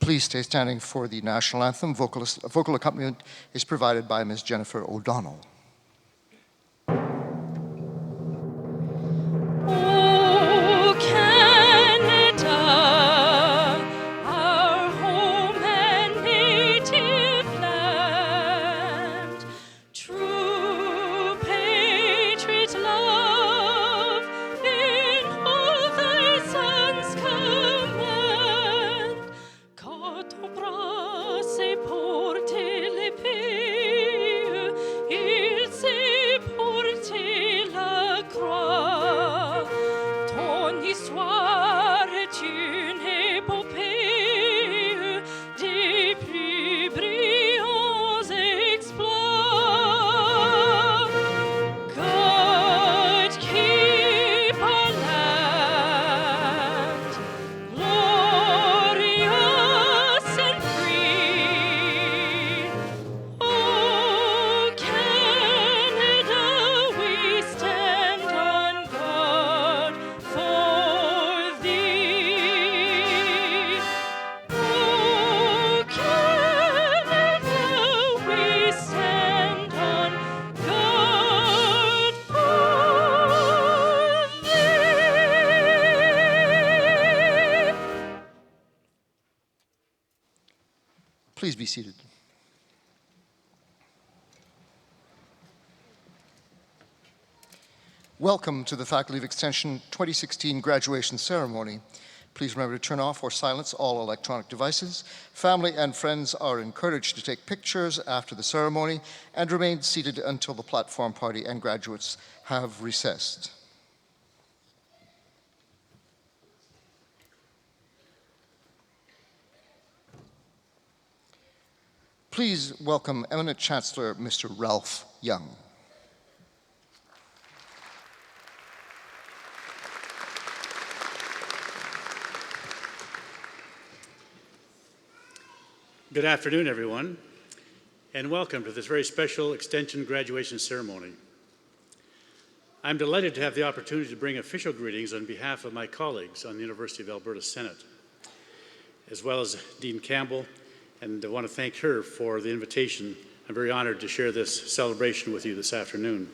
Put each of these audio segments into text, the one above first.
Please stay standing for the national anthem. Vocal accompaniment is provided by Ms. Jennifer O'Donnell. Please be seated. Welcome to the Faculty of Extension 2016 graduation ceremony. Please remember to turn off or silence all electronic devices. Family and friends are encouraged to take pictures after the ceremony and remain seated until the platform party and graduates have recessed. Please welcome eminent Chancellor Mr. Ralph Young. Good afternoon, everyone, and welcome to this very special Extension graduation ceremony. I'm delighted to have the opportunity to bring official greetings on behalf of my colleagues on the University of Alberta Senate, as well as Dean Campbell, and I want to thank her for the invitation. I'm very honored to share this celebration with you this afternoon.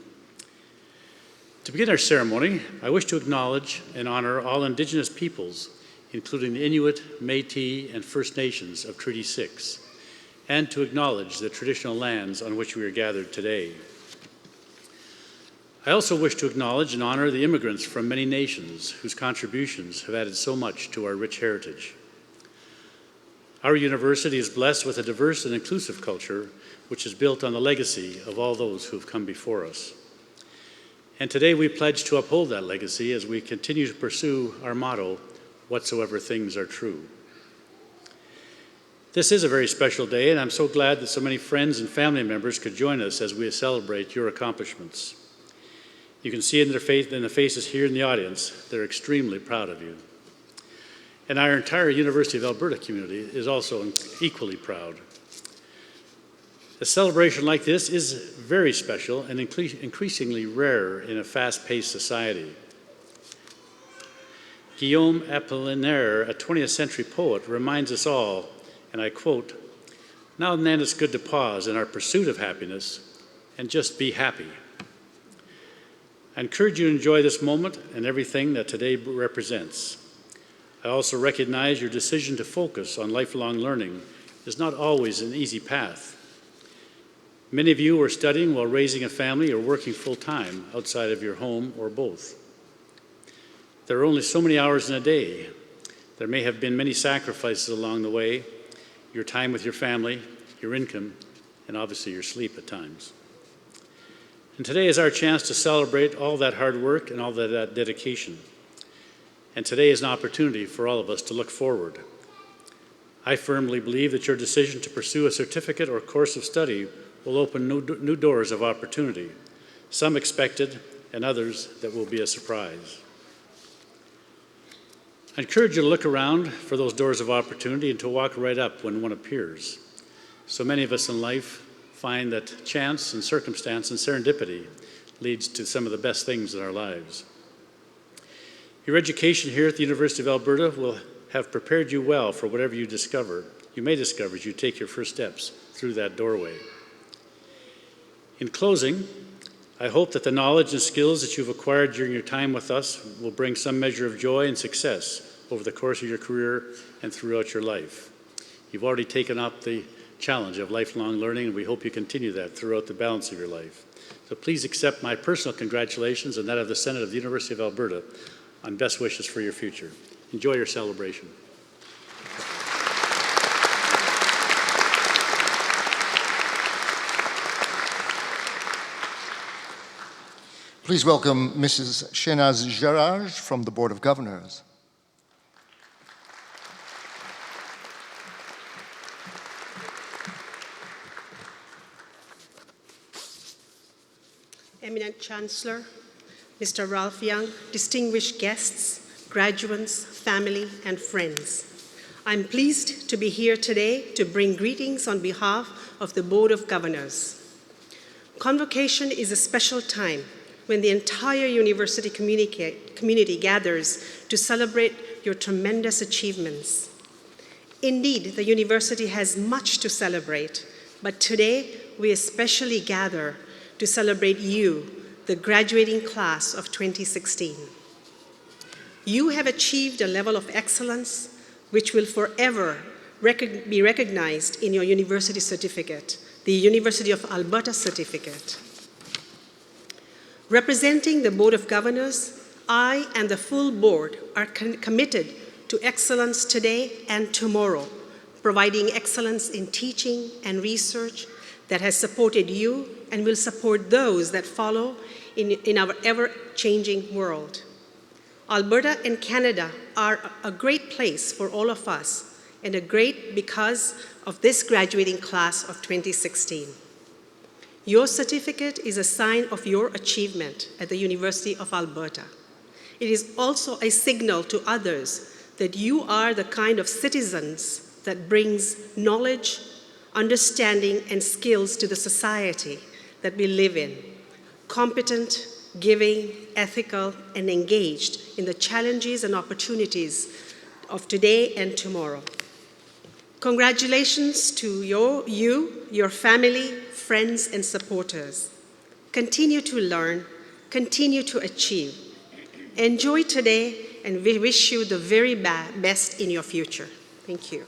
To begin our ceremony, I wish to acknowledge and honor all Indigenous peoples, including the Inuit, Métis, and First Nations of Treaty 6, and to acknowledge the traditional lands on which we are gathered today. I also wish to acknowledge and honor the immigrants from many nations whose contributions have added so much to our rich heritage. Our university is blessed with a diverse and inclusive culture which is built on the legacy of all those who have come before us. And today we pledge to uphold that legacy as we continue to pursue our motto, whatsoever things are true. This is a very special day, and I'm so glad that so many friends and family members could join us as we celebrate your accomplishments. You can see in the faces here in the audience, they're extremely proud of you. And our entire University of Alberta community is also equally proud. A celebration like this is very special and increasingly rare in a fast-paced society. Guillaume Apollinaire, a 20th century poet, reminds us all, and I quote, "Now and then it's good to pause in our pursuit of happiness and just be happy." I encourage you to enjoy this moment and everything that today represents. I also recognize your decision to focus on lifelong learning is not always an easy path. Many of you are studying while raising a family or working full-time outside of your home or both. There are only so many hours in a day. There may have been many sacrifices along the way, your time with your family, your income, and obviously your sleep at times. And today is our chance to celebrate all that hard work and all that dedication. And today is an opportunity for all of us to look forward. I firmly believe that your decision to pursue a certificate or course of study will open new doors of opportunity, some expected and others that will be a surprise. I encourage you to look around for those doors of opportunity and to walk right up when one appears. So many of us in life find that chance and circumstance and serendipity leads to some of the best things in our lives. Your education here at the University of Alberta will have prepared you well for whatever you discover you may discover as you take your first steps through that doorway. In closing, I hope that the knowledge and skills that you've acquired during your time with us will bring some measure of joy and success over the course of your career and throughout your life. You've already taken up the challenge of lifelong learning, and we hope you continue that throughout the balance of your life. So please accept my personal congratulations and that of the Senate of the University of Alberta on best wishes for your future. Enjoy your celebration. Please welcome Mrs. Shenaz Gerard from the Board of Governors. Eminent Chancellor, Mr. Ralph Young, distinguished guests, graduates, family, and friends. I'm pleased to be here today to bring greetings on behalf of the Board of Governors. Convocation is a special time when the entire university community gathers to celebrate your tremendous achievements. Indeed, the university has much to celebrate, but today we especially gather to celebrate you, the graduating class of 2016. You have achieved a level of excellence which will forever be recognized in your university certificate, the University of Alberta certificate. Representing the Board of Governors, I and the full board are committed to excellence today and tomorrow, providing excellence in teaching and research that has supported you and will support those that follow in our ever-changing world. Alberta and Canada are a great place for all of us, and a great because of this graduating class of 2016. Your certificate is a sign of your achievement at the University of Alberta. It is also a signal to others that you are the kind of citizens that brings knowledge, understanding, and skills to the society that we live in, competent, giving, ethical, and engaged in the challenges and opportunities of today and tomorrow. Congratulations to you, your family, friends, and supporters. Continue to learn, continue to achieve. Enjoy today, and we wish you the very best in your future. Thank you.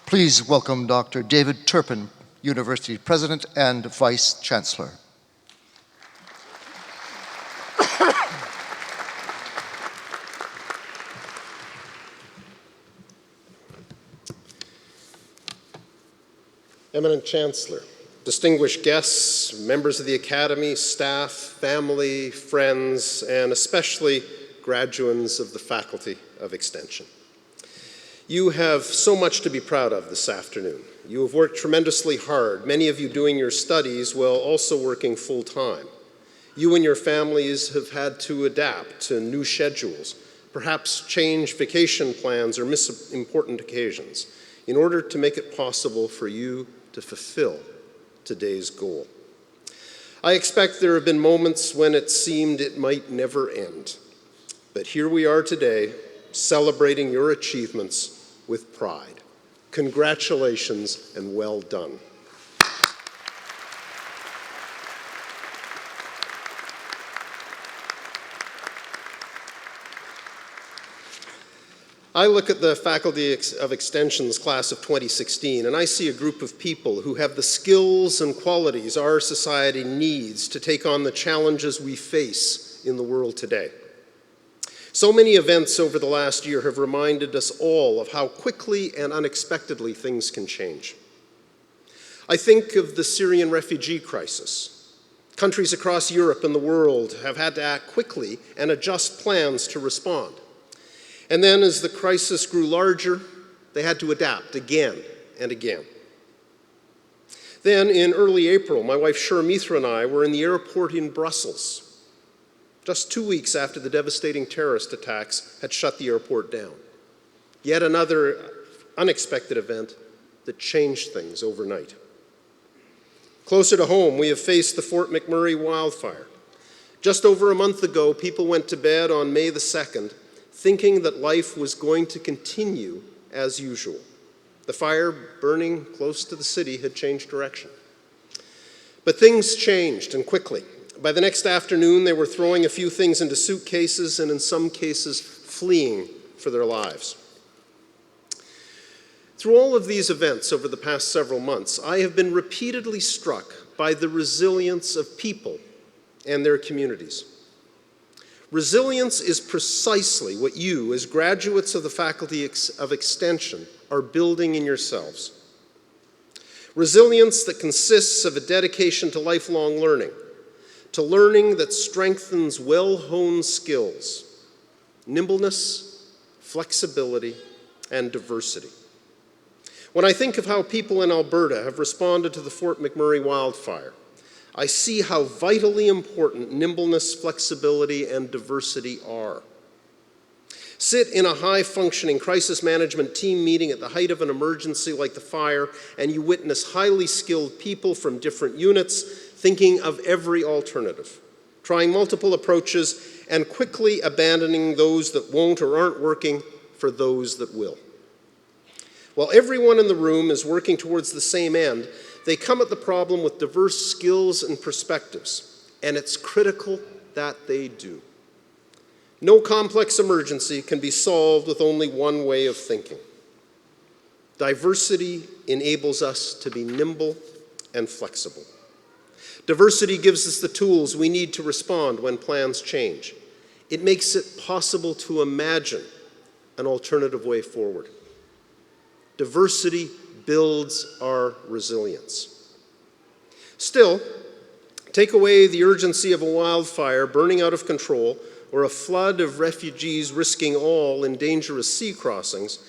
Please welcome Dr. David Turpin, University President and Vice Chancellor. Eminent Chancellor, distinguished guests, members of the Academy, staff, family, friends, and especially graduands of the Faculty of Extension. You have so much to be proud of this afternoon. You have worked tremendously hard, many of you doing your studies while also working full-time. You and your families have had to adapt to new schedules, perhaps change vacation plans or miss important occasions in order to make it possible for you to fulfill today's goal. I expect there have been moments when it seemed it might never end. But here we are today, celebrating your achievements with pride. Congratulations and well done. I look at the Faculty of Extension's class of 2016, and I see a group of people who have the skills and qualities our society needs to take on the challenges we face in the world today. So many events over the last year have reminded us all of how quickly and unexpectedly things can change. I think of the Syrian refugee crisis. Countries across Europe and the world have had to act quickly and adjust plans to respond. And then as the crisis grew larger, they had to adapt again and again. Then in early April, my wife Shura Mithra and I were in the airport in Brussels, just 2 weeks after the devastating terrorist attacks had shut the airport down. Yet another unexpected event that changed things overnight. Closer to home, we have faced the Fort McMurray wildfire, Just over a month ago, people went to bed on May the 2nd thinking that life was going to continue as usual. The fire burning close to the city had changed direction. But things changed, and quickly. By the next afternoon, they were throwing a few things into suitcases and in some cases fleeing for their lives. Through all of these events over the past several months, I have been repeatedly struck by the resilience of people and their communities. Resilience is precisely what you, as graduates of the Faculty of Extension, are building in yourselves. Resilience that consists of a dedication to lifelong learning, to learning that strengthens well-honed skills, nimbleness, flexibility, and diversity. When I think of how people in Alberta have responded to the Fort McMurray wildfire, I see how vitally important nimbleness, flexibility, and diversity are. Sit in a high-functioning crisis management team meeting at the height of an emergency like the fire, and you witness highly skilled people from different units thinking of every alternative, trying multiple approaches, and quickly abandoning those that won't or aren't working for those that will. While everyone in the room is working towards the same end, they come at the problem with diverse skills and perspectives, and it's critical that they do. No complex emergency can be solved with only one way of thinking. Diversity enables us to be nimble and flexible. Diversity gives us the tools we need to respond when plans change. It makes it possible to imagine an alternative way forward. Diversity builds our resilience. Still, take away the urgency of a wildfire burning out of control or a flood of refugees risking all in dangerous sea crossings,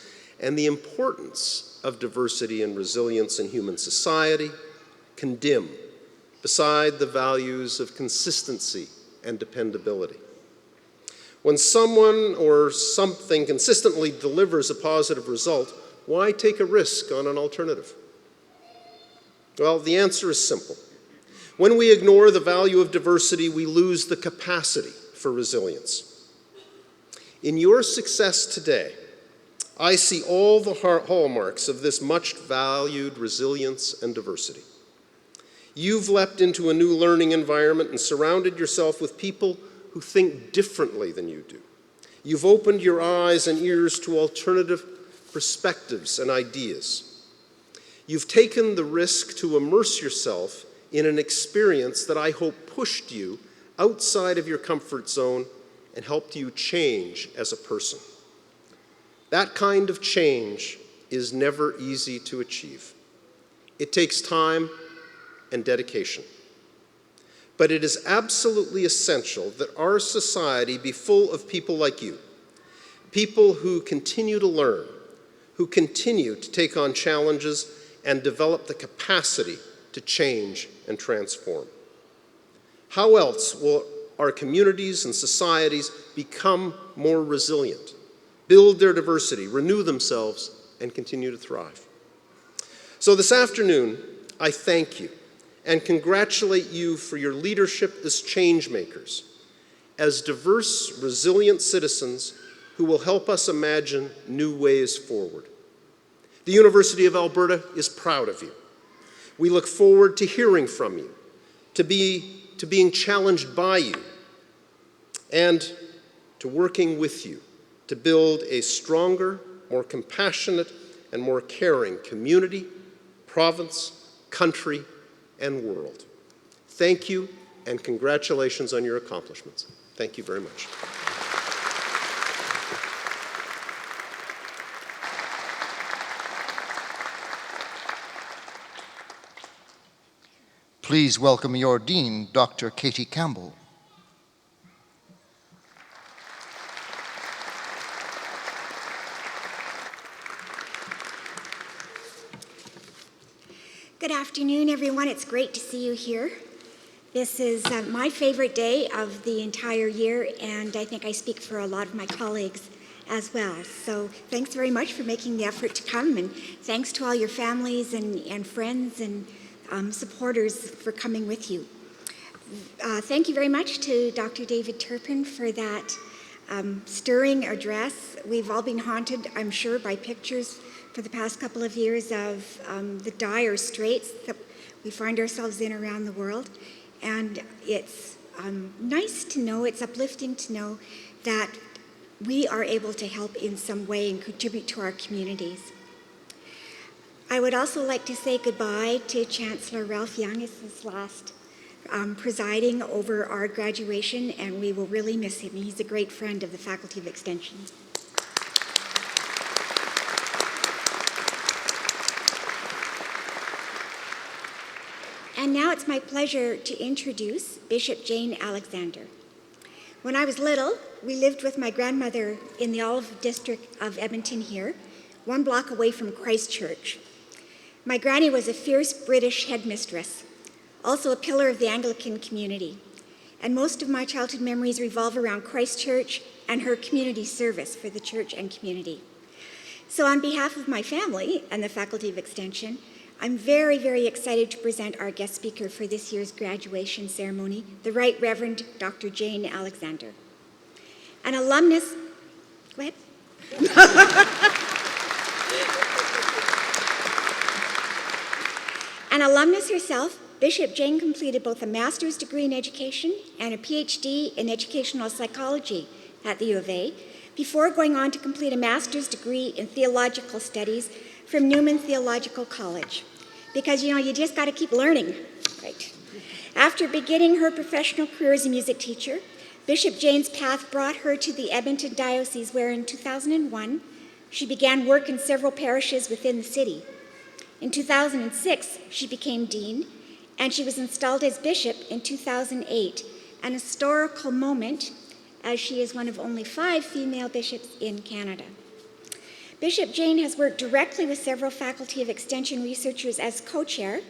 and the importance of diversity and resilience in human society can dim beside the values of consistency and dependability. When someone or something consistently delivers a positive result, why take a risk on an alternative? Well, the answer is simple. When we ignore the value of diversity, we lose the capacity for resilience. In your success today, I see all the hallmarks of this much valued resilience and diversity. You've leapt into a new learning environment and surrounded yourself with people who think differently than you do. You've opened your eyes and ears to alternative perspectives and ideas. You've taken the risk to immerse yourself in an experience that I hope pushed you outside of your comfort zone and helped you change as a person. That kind of change is never easy to achieve. It takes time and dedication. But it is absolutely essential that our society be full of people like you, people who continue to learn, who continue to take on challenges and develop the capacity to change and transform. How else will our communities and societies become more resilient, build their diversity, renew themselves, and continue to thrive? So this afternoon, I thank you and congratulate you for your leadership as change makers, as diverse, resilient citizens who will help us imagine new ways forward. The University of Alberta is proud of you. We look forward to hearing from you, to being challenged by you, and to working with you to build a stronger, more compassionate, and more caring community, province, country, and world. Thank you, and congratulations on your accomplishments. Thank you very much. Please welcome your Dean, Dr. Katie Campbell. Good afternoon, everyone. It's great to see you here. This is my favorite day of the entire year, and I think I speak for a lot of my colleagues as well. So thanks very much for making the effort to come, and thanks to all your families and friends and supporters for coming with you. Thank you very much to Dr. David Turpin for that stirring address. We've all been haunted, I'm sure, by pictures for the past couple of years of the dire straits that we find ourselves in around the world. And it's nice to know, it's uplifting to know that we are able to help in some way and contribute to our communities. I would also like to say goodbye to Chancellor Ralph Young. It's his last presiding over our graduation, and we will really miss him. He's a great friend of the Faculty of Extension. And now it's my pleasure to introduce Bishop Jane Alexander. When I was little, we lived with my grandmother in the Olive District of Edmonton here, 1 block away from Christchurch. My granny was a fierce British headmistress, also a pillar of the Anglican community, and most of my childhood memories revolve around Christchurch and her community service for the church and community. So on behalf of my family and the Faculty of Extension, I'm very, very excited to present our guest speaker for this year's graduation ceremony, the Right Reverend Dr. Jane Alexander. An alumnus, go ahead. An alumnus herself, Bishop Jane completed both a master's degree in education and a PhD in educational psychology at the U of A, before going on to complete a master's degree in theological studies from Newman Theological College. Because, you just got to keep learning, right? After beginning her professional career as a music teacher, Bishop Jane's path brought her to the Edmonton Diocese, where in 2001, she began work in several parishes within the city. In 2006, she became dean, and she was installed as bishop in 2008, an historical moment, as she is one of only 5 female bishops in Canada. Bishop Jane has worked directly with several Faculty of Extension researchers as co-chair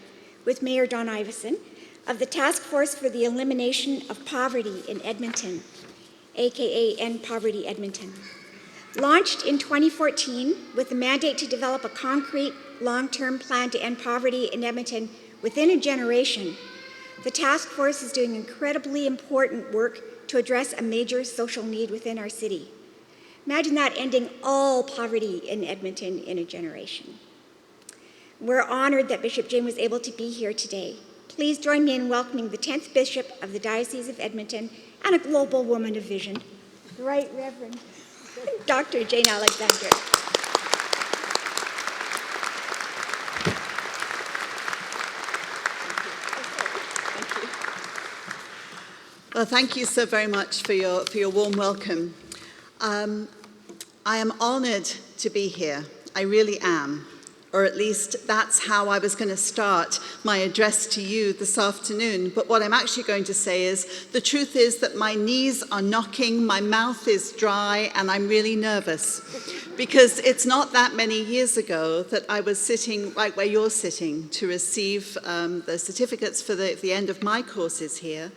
with Mayor Don Iveson of the Task Force for the Elimination of Poverty in Edmonton, aka End Poverty Edmonton. Launched in 2014 with the mandate to develop a concrete, long-term plan to end poverty in Edmonton within a generation, the task force is doing incredibly important work to address a major social need within our city. Imagine that, ending all poverty in Edmonton in a generation. We're honored that Bishop Jane was able to be here today. Please join me in welcoming the 10th Bishop of the Diocese of Edmonton and a global woman of vision, the Right Reverend Dr. Jane Alexander. Well, thank you so very much for your warm welcome. I am honored to be here. I really am. Or at least that's how I was going to start my address to you this afternoon. But what I'm actually going to say is, the truth is that my knees are knocking, my mouth is dry, and I'm really nervous. Because it's not that many years ago that I was sitting right where you're sitting to receive the certificates for the end of my courses here.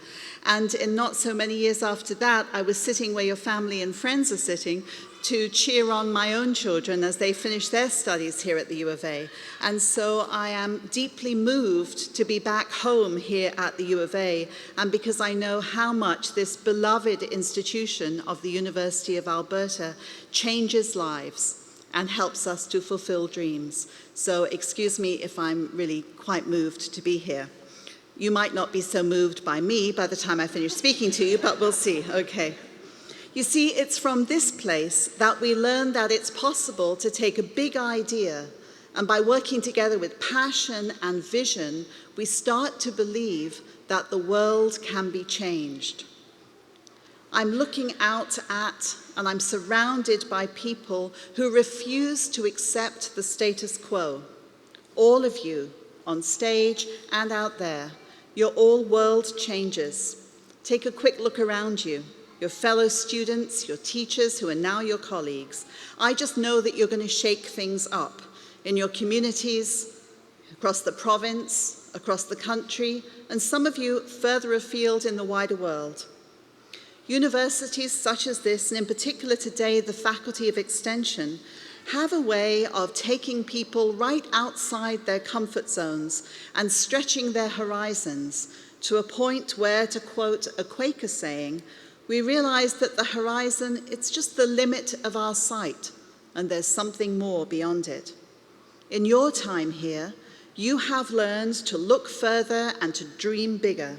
And in not so many years after that, I was sitting where your family and friends are sitting to cheer on my own children as they finish their studies here at the U of A. And so I am deeply moved to be back home here at the U of A, and because I know how much this beloved institution of the University of Alberta changes lives and helps us to fulfill dreams. So excuse me if I'm really quite moved to be here. You might not be so moved by me by the time I finish speaking to you, but we'll see. Okay. You see, it's from this place that we learn that it's possible to take a big idea, and by working together with passion and vision, we start to believe that the world can be changed. I'm looking out at, and I'm surrounded by people who refuse to accept the status quo. All of you, on stage and out there, you're all world changers. Take a quick look around you. Your fellow students, your teachers who are now your colleagues. I just know that you're going to shake things up in your communities, across the province, across the country, and some of you further afield in the wider world. Universities such as this, and in particular today, the Faculty of Extension, have a way of taking people right outside their comfort zones and stretching their horizons to a point where, to quote a Quaker saying, we realize that the horizon, it's just the limit of our sight, and there's something more beyond it. In your time here, you have learned to look further and to dream bigger.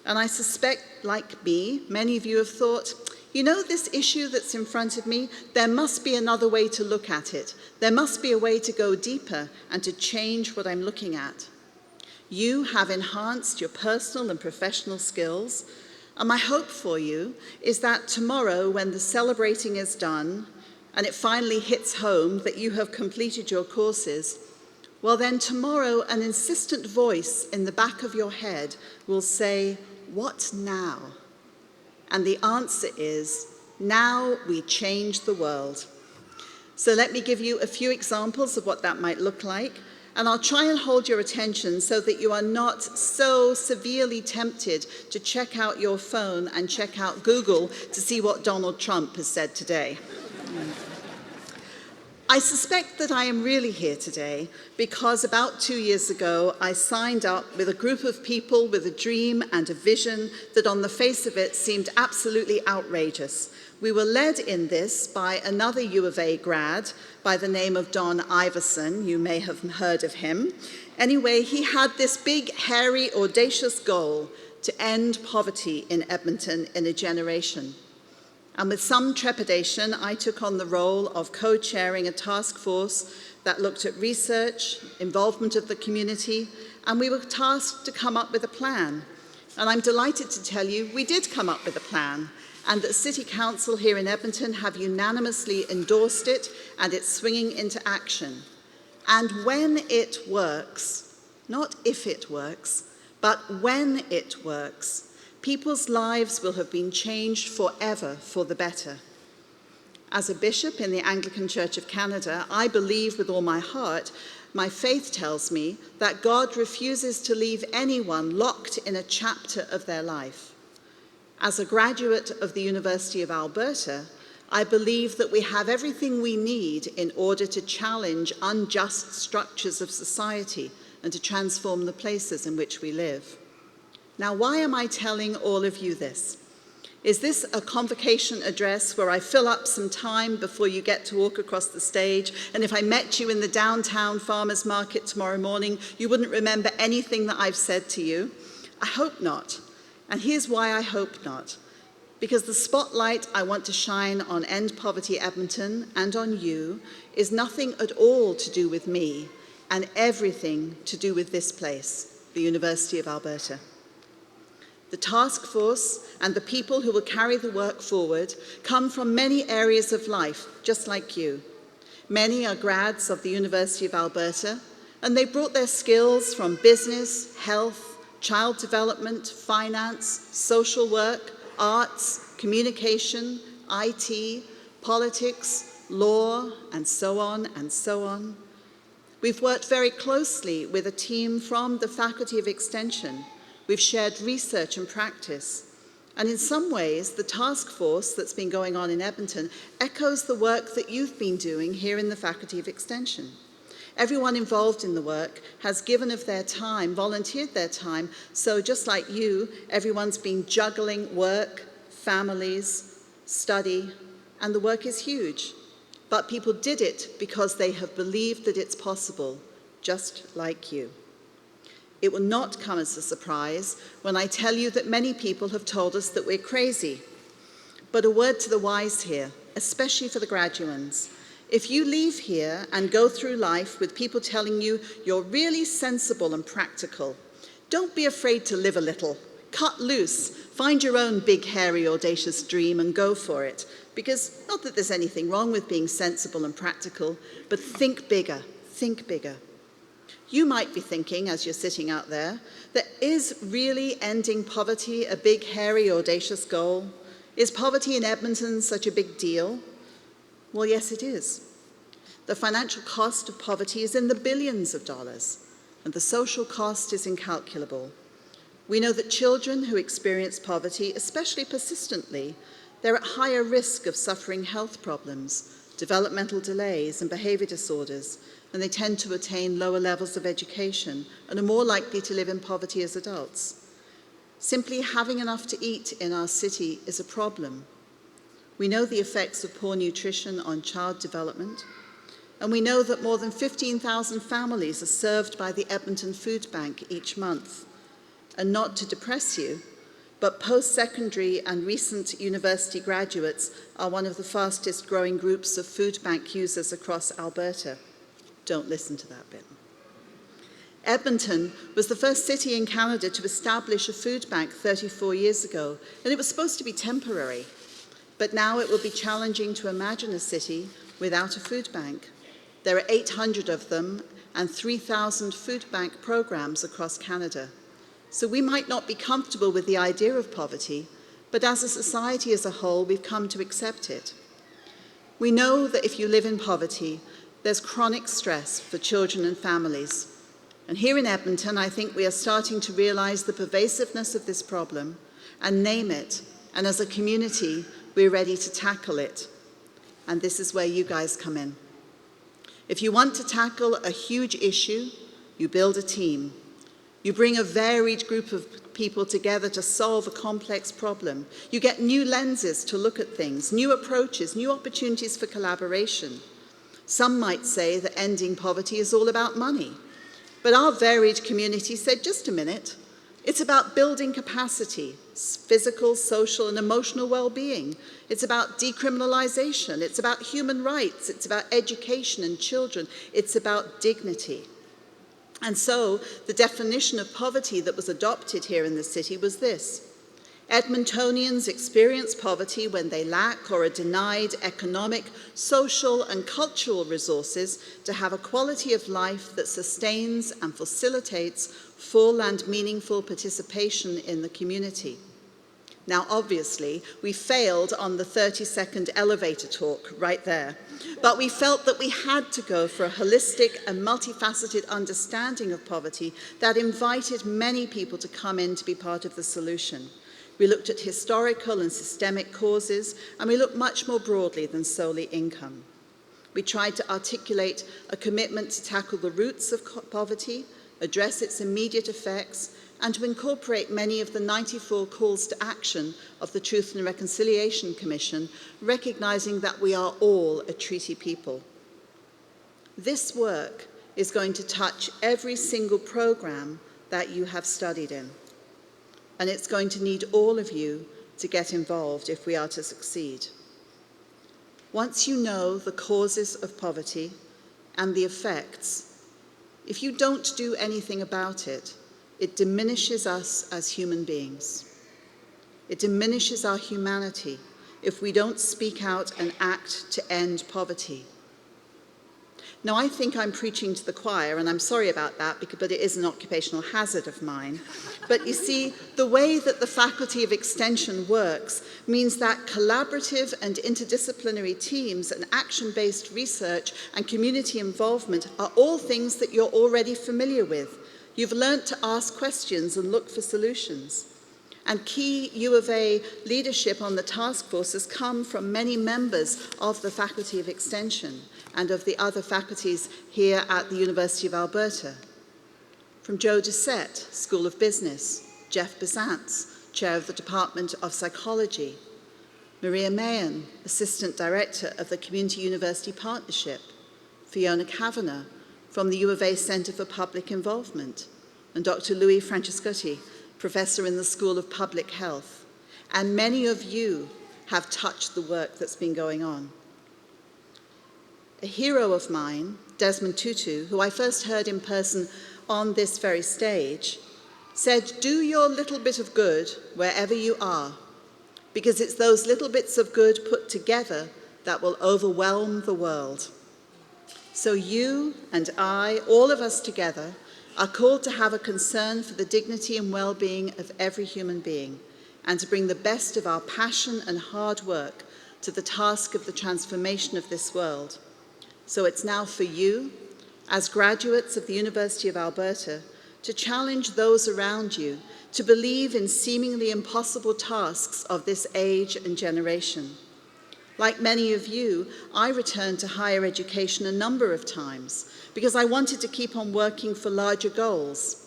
And I suspect, like me, many of you have thought, you know, this issue that's in front of me, there must be another way to look at it. There must be a way to go deeper and to change what I'm looking at. You have enhanced your personal and professional skills, and my hope for you is that tomorrow, when the celebrating is done, and it finally hits home that you have completed your courses, well then tomorrow an insistent voice in the back of your head will say, "What now?" And the answer is, now we change the world. So let me give you a few examples of what that might look like. And I'll try and hold your attention so that you are not so severely tempted to check out your phone and check out Google to see what Donald Trump has said today. I suspect that I am really here today because about 2 years ago, I signed up with a group of people with a dream and a vision that on the face of it seemed absolutely outrageous. We were led in this by another U of A grad by the name of Don Iverson. You may have heard of him. Anyway, he had this big, hairy, audacious goal to end poverty in Edmonton in a generation. And with some trepidation, I took on the role of co-chairing a task force that looked at research, involvement of the community, and we were tasked to come up with a plan. And I'm delighted to tell you we did come up with a plan, and that City Council here in Edmonton have unanimously endorsed it, and it's swinging into action. And when it works, not if it works, but when it works, people's lives will have been changed forever for the better. As a bishop in the Anglican Church of Canada, I believe with all my heart, my faith tells me that God refuses to leave anyone locked in a chapter of their life. As a graduate of the University of Alberta, I believe that we have everything we need in order to challenge unjust structures of society and to transform the places in which we live. Now, why am I telling all of you this? Is this a convocation address where I fill up some time before you get to walk across the stage, and if I met you in the downtown farmers market tomorrow morning, you wouldn't remember anything that I've said to you? I hope not. And here's why I hope not. Because the spotlight I want to shine on End Poverty Edmonton and on you is nothing at all to do with me and everything to do with this place, the University of Alberta. The task force and the people who will carry the work forward come from many areas of life, just like you. Many are grads of the University of Alberta, and they brought their skills from business, health, child development, finance, social work, arts, communication, IT, politics, law, and so on and so on. We've worked very closely with a team from the Faculty of Extension. We've shared research and practice. And in some ways, the task force that's been going on in Edmonton echoes the work that you've been doing here in the Faculty of Extension. Everyone involved in the work has given of their time, volunteered their time, so just like you, everyone's been juggling work, families, study, and the work is huge. But people did it because they have believed that it's possible, just like you. It will not come as a surprise when I tell you that many people have told us that we're crazy. But a word to the wise here, especially for the graduands. If you leave here and go through life with people telling you you're really sensible and practical, don't be afraid to live a little. Cut loose. Find your own big, hairy, audacious dream and go for it. Because not that there's anything wrong with being sensible and practical, but think bigger. Think bigger. You might be thinking, as you're sitting out there, that is really ending poverty a big, hairy, audacious goal? Is poverty in Edmonton such a big deal? Well, yes, it is. The financial cost of poverty is in the billions of dollars, and the social cost is incalculable. We know that children who experience poverty, especially persistently, they're at higher risk of suffering health problems, developmental delays, and behavior disorders, and they tend to attain lower levels of education and are more likely to live in poverty as adults. Simply having enough to eat in our city is a problem. We know the effects of poor nutrition on child development, and we know that more than 15,000 families are served by the Edmonton Food Bank each month. And not to depress you, but post-secondary and recent university graduates are one of the fastest growing groups of food bank users across Alberta. Don't listen to that bit. Edmonton was the first city in Canada to establish a food bank 34 years ago, and it was supposed to be temporary. But now it will be challenging to imagine a city without a food bank. There are 800 of them and 3,000 food bank programs across Canada. So we might not be comfortable with the idea of poverty, but as a society as a whole, we've come to accept it. We know that if you live in poverty, there's chronic stress for children and families. And here in Edmonton, I think we are starting to realize the pervasiveness of this problem and name it. And as a community, we're ready to tackle it. And this is where you guys come in. If you want to tackle a huge issue, you build a team. You bring a varied group of people together to solve a complex problem. You get new lenses to look at things, new approaches, new opportunities for collaboration. Some might say that ending poverty is all about money. But our varied community said, just a minute, it's about building capacity, physical, social, and emotional well-being. It's about decriminalization. It's about human rights. It's about education and children. It's about dignity. And so the definition of poverty that was adopted here in the city was this: Edmontonians experience poverty when they lack or are denied economic, social, and cultural resources to have a quality of life that sustains and facilitates full and meaningful participation in the community. Now, obviously, we failed on the 30-second elevator talk right there, but we felt that we had to go for a holistic and multifaceted understanding of poverty that invited many people to come in to be part of the solution. We looked at historical and systemic causes, and we looked much more broadly than solely income. We tried to articulate a commitment to tackle the roots of poverty, address its immediate effects, and to incorporate many of the 94 calls to action of the Truth and Reconciliation Commission, recognizing that we are all a treaty people. This work is going to touch every single program that you have studied in. And it's going to need all of you to get involved if we are to succeed. Once you know the causes of poverty and the effects, if you don't do anything about it, it diminishes us as human beings. It diminishes our humanity if we don't speak out and act to end poverty. Now, I think I'm preaching to the choir, and I'm sorry about that, but it is an occupational hazard of mine. But you see, the way that the Faculty of Extension works means that collaborative and interdisciplinary teams and action-based research and community involvement are all things that you're already familiar with. You've learnt to ask questions and look for solutions. And key U of A leadership on the task force has come from many members of the Faculty of Extension and of the other faculties here at the University of Alberta. From Joe Doucette, School of Business, Jeff Bezantz, Chair of the Department of Psychology, Maria Mahan, Assistant Director of the Community University Partnership, Fiona Kavanagh from the U of A Centre for Public Involvement, and Dr. Louis Francescotti, Professor in the School of Public Health. And many of you have touched the work that's been going on. A hero of mine, Desmond Tutu, who I first heard in person on this very stage, said, "Do your little bit of good wherever you are, because it's those little bits of good put together that will overwhelm the world." So you and I, all of us together, are called to have a concern for the dignity and well-being of every human being, and to bring the best of our passion and hard work to the task of the transformation of this world. So it's now for you, as graduates of the University of Alberta, to challenge those around you to believe in seemingly impossible tasks of this age and generation. Like many of you, I returned to higher education a number of times because I wanted to keep on working for larger goals.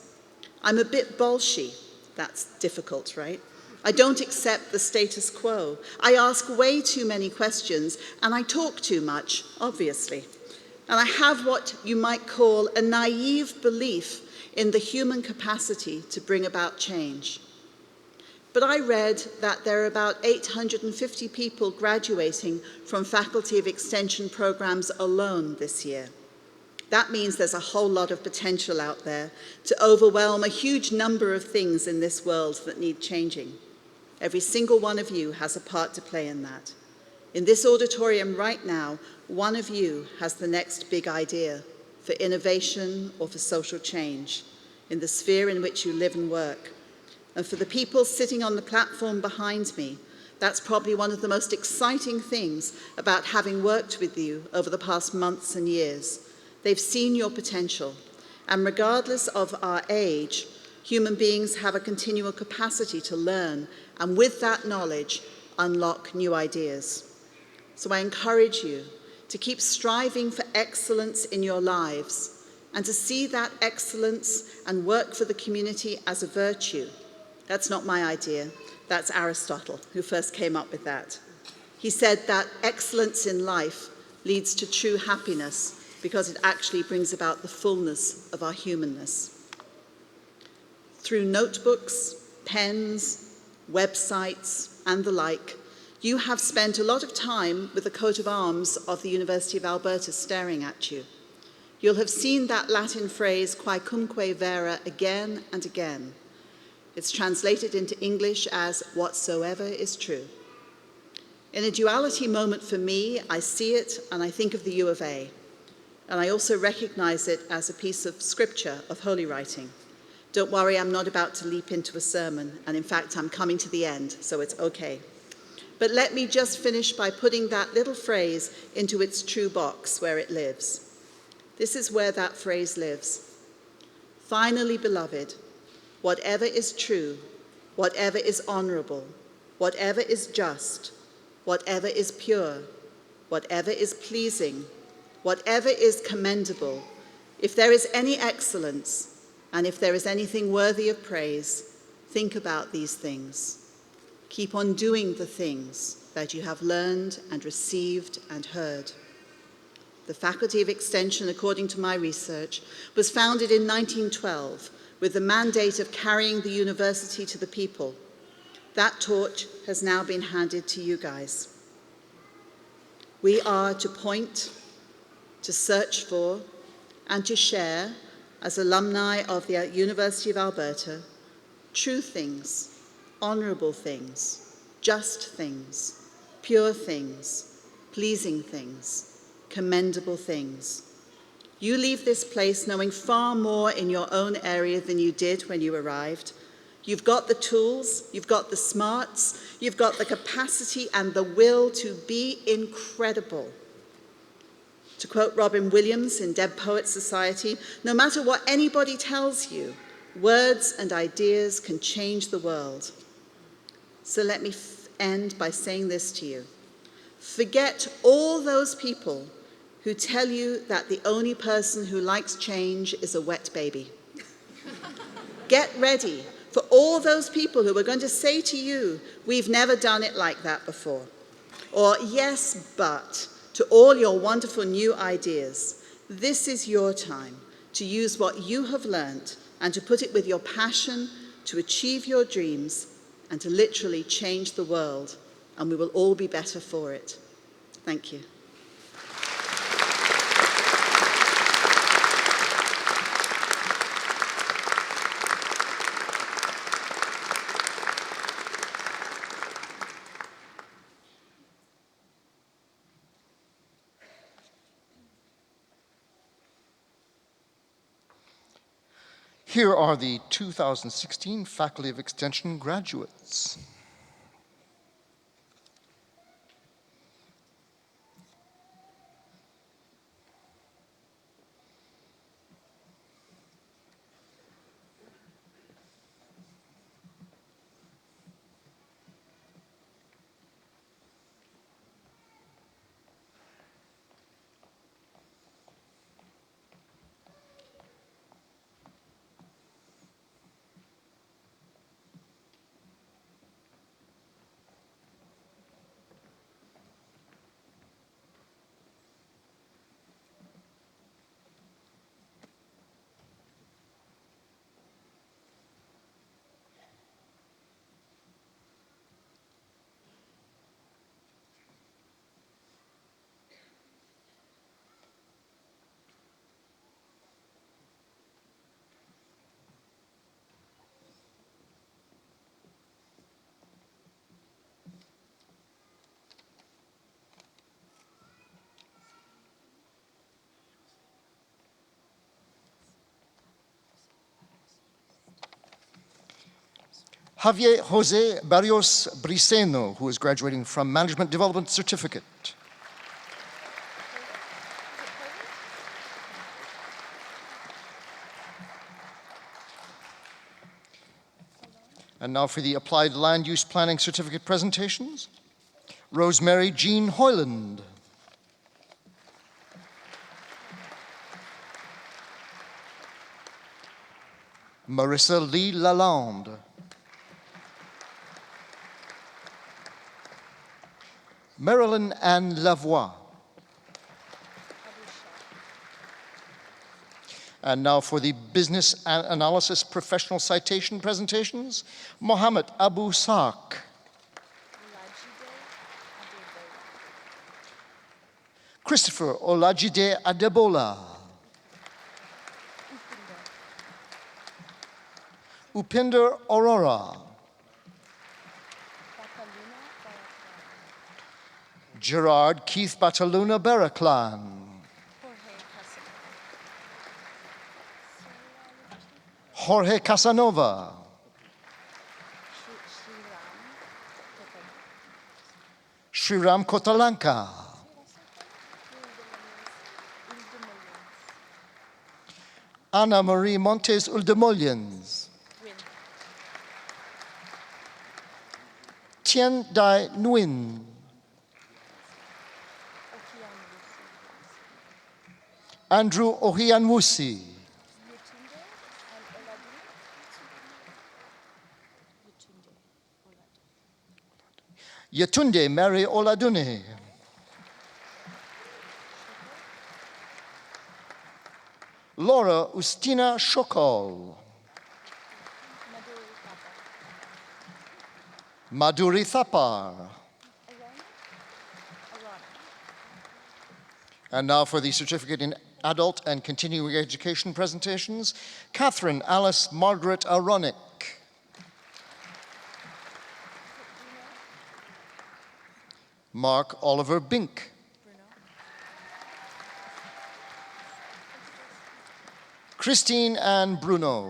I'm a bit bolshy, That's difficult, right? I don't accept the status quo. I ask way too many questions, and I talk too much, obviously. And I have what you might call a naive belief in the human capacity to bring about change. But I read that there are about 850 people graduating from Faculty of Extension programs alone this year. That means there's a whole lot of potential out there to overwhelm a huge number of things in this world that need changing. Every single one of you has a part to play in that. In this auditorium right now, one of you has the next big idea for innovation or for social change in the sphere in which you live and work. And for the people sitting on the platform behind me, that's probably one of the most exciting things about having worked with you over the past months and years. They've seen your potential, and regardless of our age, human beings have a continual capacity to learn, and with that knowledge, unlock new ideas. So I encourage you to keep striving for excellence in your lives, and to see that excellence and work for the community as a virtue. That's not my idea. That's Aristotle, who first came up with that. He said that excellence in life leads to true happiness because it actually brings about the fullness of our humanness. Through notebooks, pens, websites, and the like, you have spent a lot of time with the coat of arms of the University of Alberta staring at you. You'll have seen that Latin phrase, quaecumque vera, again and again. It's translated into English as whatsoever is true. In a duality moment for me, I see it and I think of the U of A. And I also recognize it as a piece of scripture, of holy writing. Don't worry, I'm not about to leap into a sermon. And in fact, I'm coming to the end, so it's okay. But let me just finish by putting that little phrase into its true box where it lives. This is where that phrase lives. Finally, beloved, whatever is true, whatever is honorable, whatever is just, whatever is pure, whatever is pleasing, whatever is commendable, if there is any excellence, and if there is anything worthy of praise, think about these things. Keep on doing the things that you have learned and received and heard. The Faculty of Extension, according to my research, was founded in 1912 with the mandate of carrying the university to the people. That torch has now been handed to you guys. We are to point, to search for, and to share, as alumni of the University of Alberta, true things, honorable things, just things, pure things, pleasing things, commendable things. You leave this place knowing far more in your own area than you did when you arrived. You've got the tools, you've got the smarts, you've got the capacity and the will to be incredible. To quote Robin Williams in Dead Poets Society, no matter what anybody tells you, words and ideas can change the world. So let me end by saying this to you. Forget all those people who tell you that the only person who likes change is a wet baby. Get ready for all those people who are going to say to you, we've never done it like that before. Or, yes, but, to all your wonderful new ideas. This is your time to use what you have learned and to put it with your passion to achieve your dreams and to literally change the world. And we will all be better for it. Thank you. Here are the 2016 Faculty of Extension graduates. Javier Jose Barrios Briceno, who is graduating from Management Development Certificate. And now for the Applied Land Use Planning Certificate presentations. Rosemary Jean Hoyland. Marissa Lee Lalonde. Marilyn Anne Lavoie. And now for the Business Analysis Professional Citation presentations, Mohammed Abu Saak. Christopher Olajide Adebola. Upinder Aurora. Gerard Keith Bataluna Baraklan. Jorge Casanova. Sriram Kotalanka. Ana Marie Montes Uldemoliens. Tien Dai Nguyen. Andrew Ohianwusi. Yetunde Mary Oladune. Laura Ustina Shokol. Madhuri Thapar. And now for the certificate in adult and continuing education presentations, Catherine Alice Margaret Aronic. Mark Oliver Bink. Christine Ann Bruno.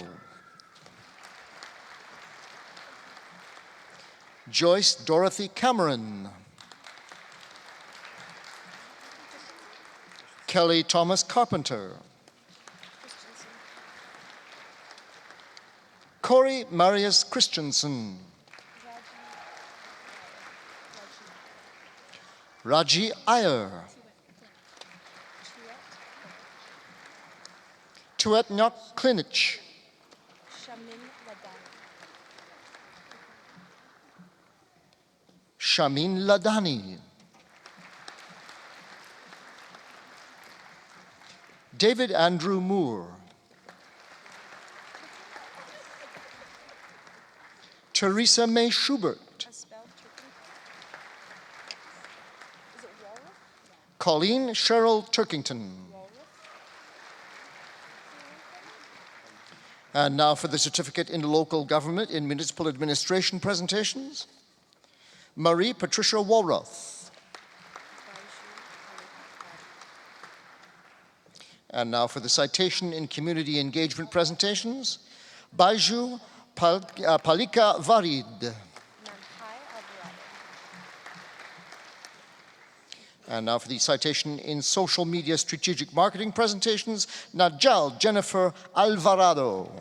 Joyce Dorothy Cameron. Kelly Thomas Carpenter. Corey Marius Christensen. Raji Iyer. Tuet Nyok Klinich. Shamin Ladani. David Andrew Moore. Teresa May Schubert. Colleen Cheryl Turkington. And now for the certificate in local government in municipal administration presentations. Marie Patricia Walroth. And now for the citation in community engagement presentations. Baiju Palika Varid. And now for the citation in social media strategic marketing presentations, Najal Jennifer Alvarado.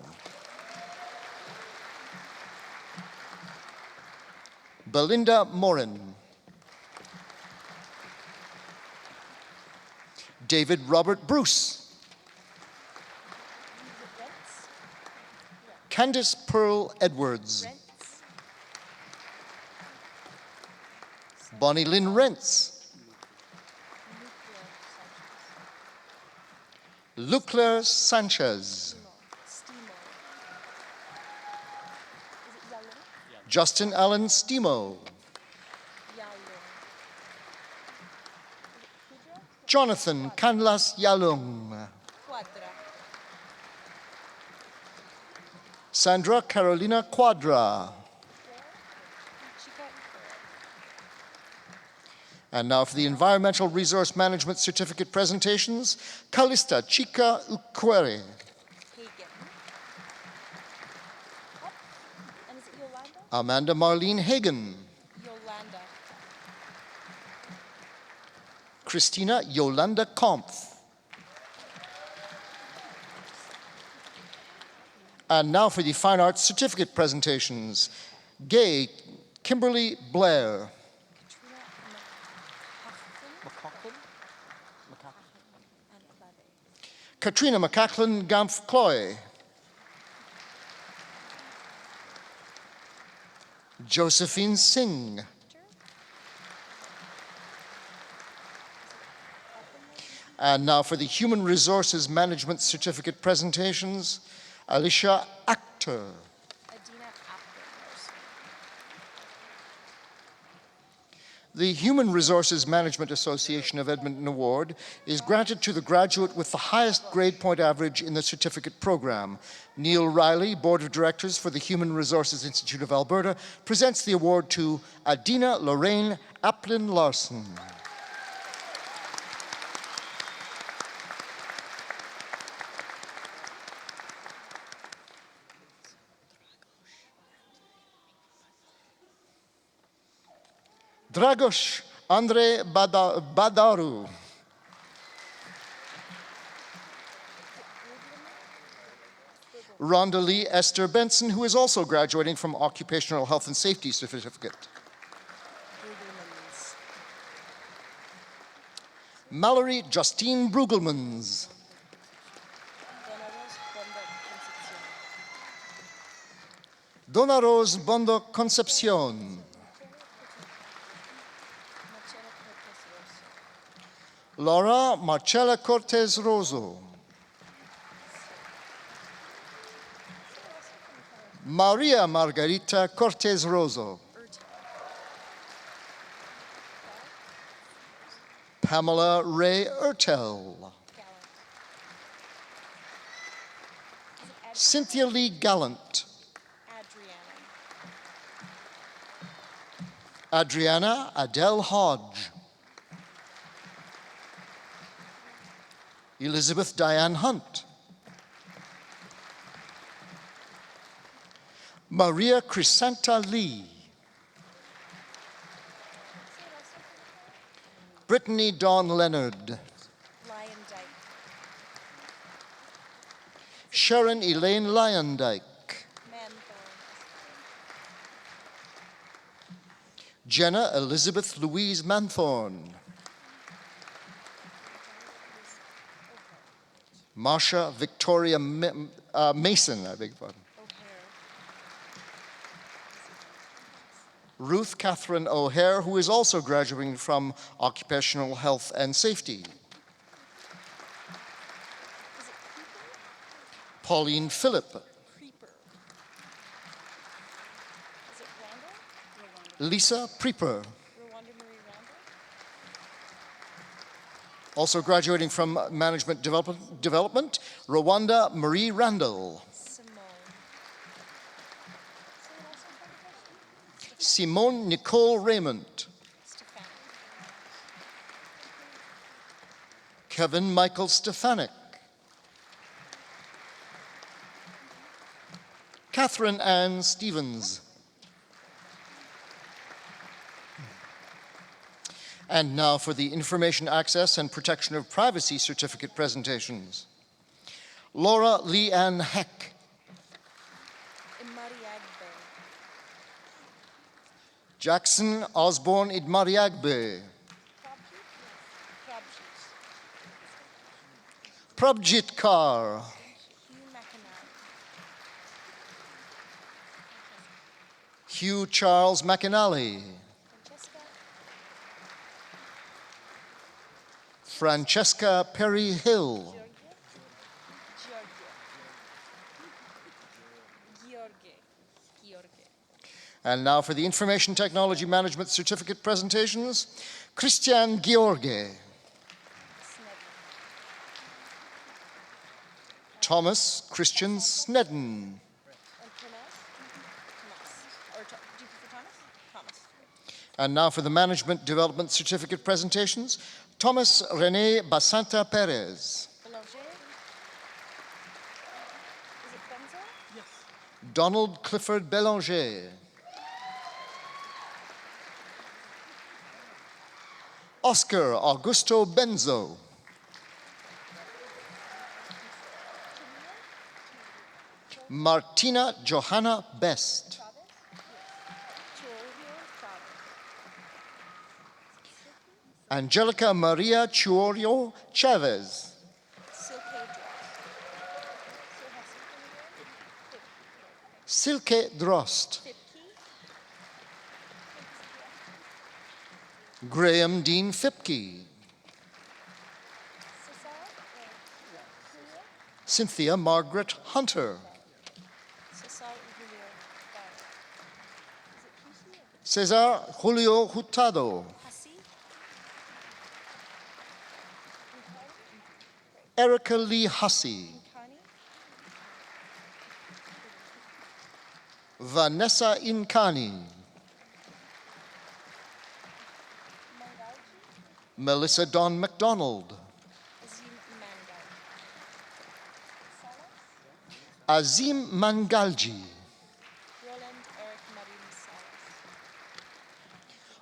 Belinda Morin. David Robert Bruce. Candice Pearl Edwards. Bonnie Lynn Rentz. Luclaire Sanchez. Justin Allen Stimo. Jonathan Canlas Yalung. Sandra Carolina Quadra. And now for the Environmental Resource Management Certificate presentations, Calista Chica Ukwere. Amanda Marlene Hagen. Yolanda. Christina Yolanda Kampf. And now for the Fine Arts Certificate presentations. Gay Kimberly Blair. Katrina McCachlin Gampf Cloy. Josephine Singh. And now for the Human Resources Management Certificate presentations, Alicia Akhter. Adina Apter. The Human Resources Management Association of Edmonton Award is granted to the graduate with the highest grade point average in the certificate program. Neil Riley, Board of Directors for the Human Resources Institute of Alberta, presents the award to Adina Lorraine Aplin Larson. Dragos Andre Badaru. Rhonda Lee Esther Benson, who is also graduating from Occupational Health and Safety Certificate. Mallory Justine Brugelmans. Dona Rose Bondo Concepcion. Laura Marcela Cortez Rozo. Maria Margarita Cortez Rozo. Pamela Ray Ertel. Cynthia Lee Gallant. Adriana Adele Hodge. Elizabeth Diane Hunt. Maria Crisanta Lee. Brittany Dawn Leonard. Lion Dyke. Sharon Elaine Lyondike. Manthorn. Jenna Elizabeth Louise Manthorn. Marsha Victoria Mason, I beg your pardon. Ruth Catherine O'Hare, who is also graduating from Occupational Health and Safety. Pauline Phillip. Creeper. Is it Randall? Lisa Preeper. Rwanda Marie Randall? Also graduating from Management Development, Rwanda Marie Randall. Simone Nicole Raymond. Stefan. Kevin Michael Stefanik. Catherine Ann Stevens. And now for the Information Access and Protection of Privacy Certificate presentations. Laura Leanne Heck. Imariagbe. Jackson Osborne Idmariagbe. Prabjit Kaur. Hugh McInerney. Hugh Charles McInally. Francesca Perry Hill. And now for the Information Technology Management Certificate presentations, Christian George. Thomas Christian Snedden. And now for the Management Development Certificate presentations, Thomas René Basanta Perez. Donald Clifford Belanger. Oscar Augusto Benzo. Martina Johanna Best. Angelica Maria Chuorio Chavez. Silke Drost. Graham Dean Fipke. Cynthia Margaret Hunter. Cesar Julio Hurtado. Erica Lee Hussey. Vanessa Inkani. Melissa Dawn McDonald. Azim Mangalji.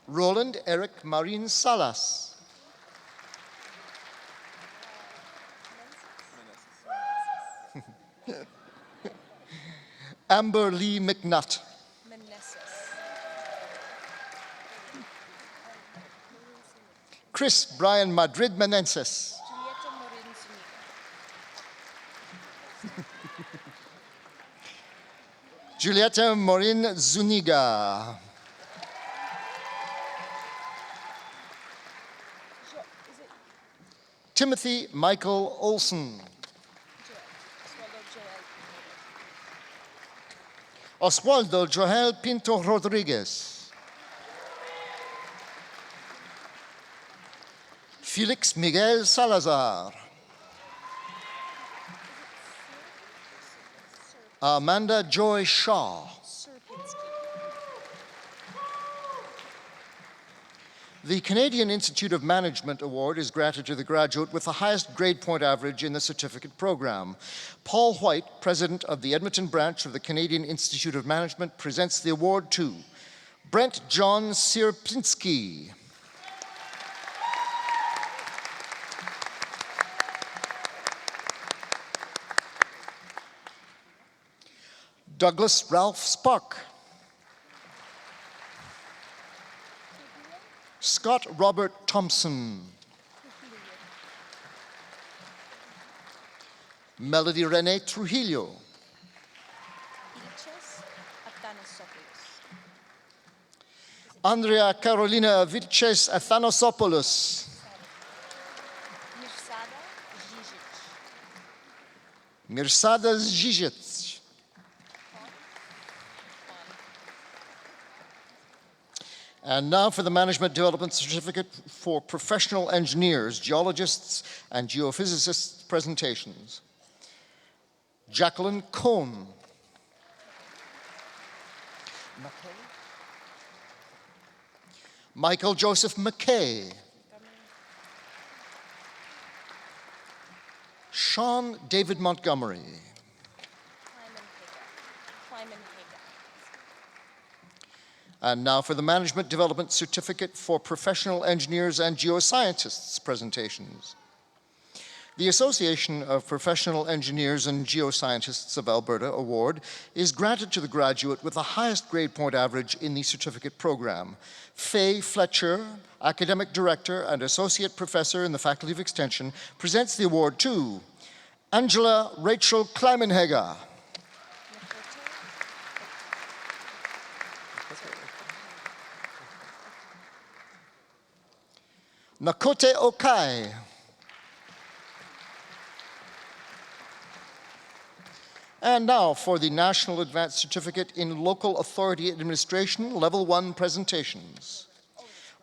Roland Eric Marin Salas. Amber Lee McNutt. Chris Brian Madrid Menenses. Julieta Morin Zuniga. Timothy Michael Olson. Oswaldo Joel Pinto Rodriguez. Felix Miguel Salazar. Amanda Joy Shaw. The Canadian Institute of Management Award is granted to the graduate with the highest grade point average in the certificate program. Paul White, president of the Edmonton branch of the Canadian Institute of Management, presents the award to Brent John Sierpinski. Douglas Ralph Spark. Scott Robert Thompson. Melody Renee Trujillo. Andrea Carolina Vilches Athanosopoulos. Mirsada Zizit. And now for the Management Development Certificate for Professional Engineers, Geologists, and Geophysicists presentations. Jacqueline Cohn. Michael Joseph McKay. Sean David Montgomery. And now for the Management Development Certificate for Professional Engineers and Geoscientists presentations. The Association of Professional Engineers and Geoscientists of Alberta Award is granted to the graduate with the highest grade point average in the certificate program. Faye Fletcher, Academic Director and Associate Professor in the Faculty of Extension, presents the award to Angela Rachel Kleimenhager. Nakote Okai. And now for the National Advanced Certificate in Local Authority Administration, Level 1 presentations.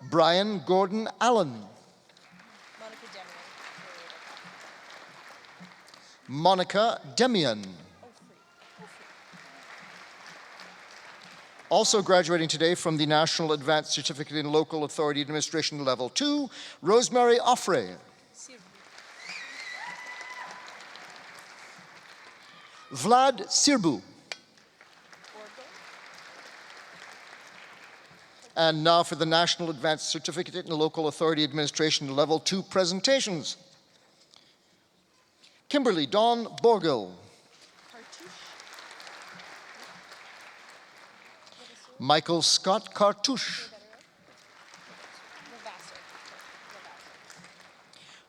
Brian Gordon Allen. Monica Demian. Also graduating today from the National Advanced Certificate in Local Authority Administration Level 2, Rosemary Offray. Vlad Sirbu. And now for the National Advanced Certificate in Local Authority Administration Level 2 presentations. Kimberly Dawn Borgill. Michael Scott Cartouche.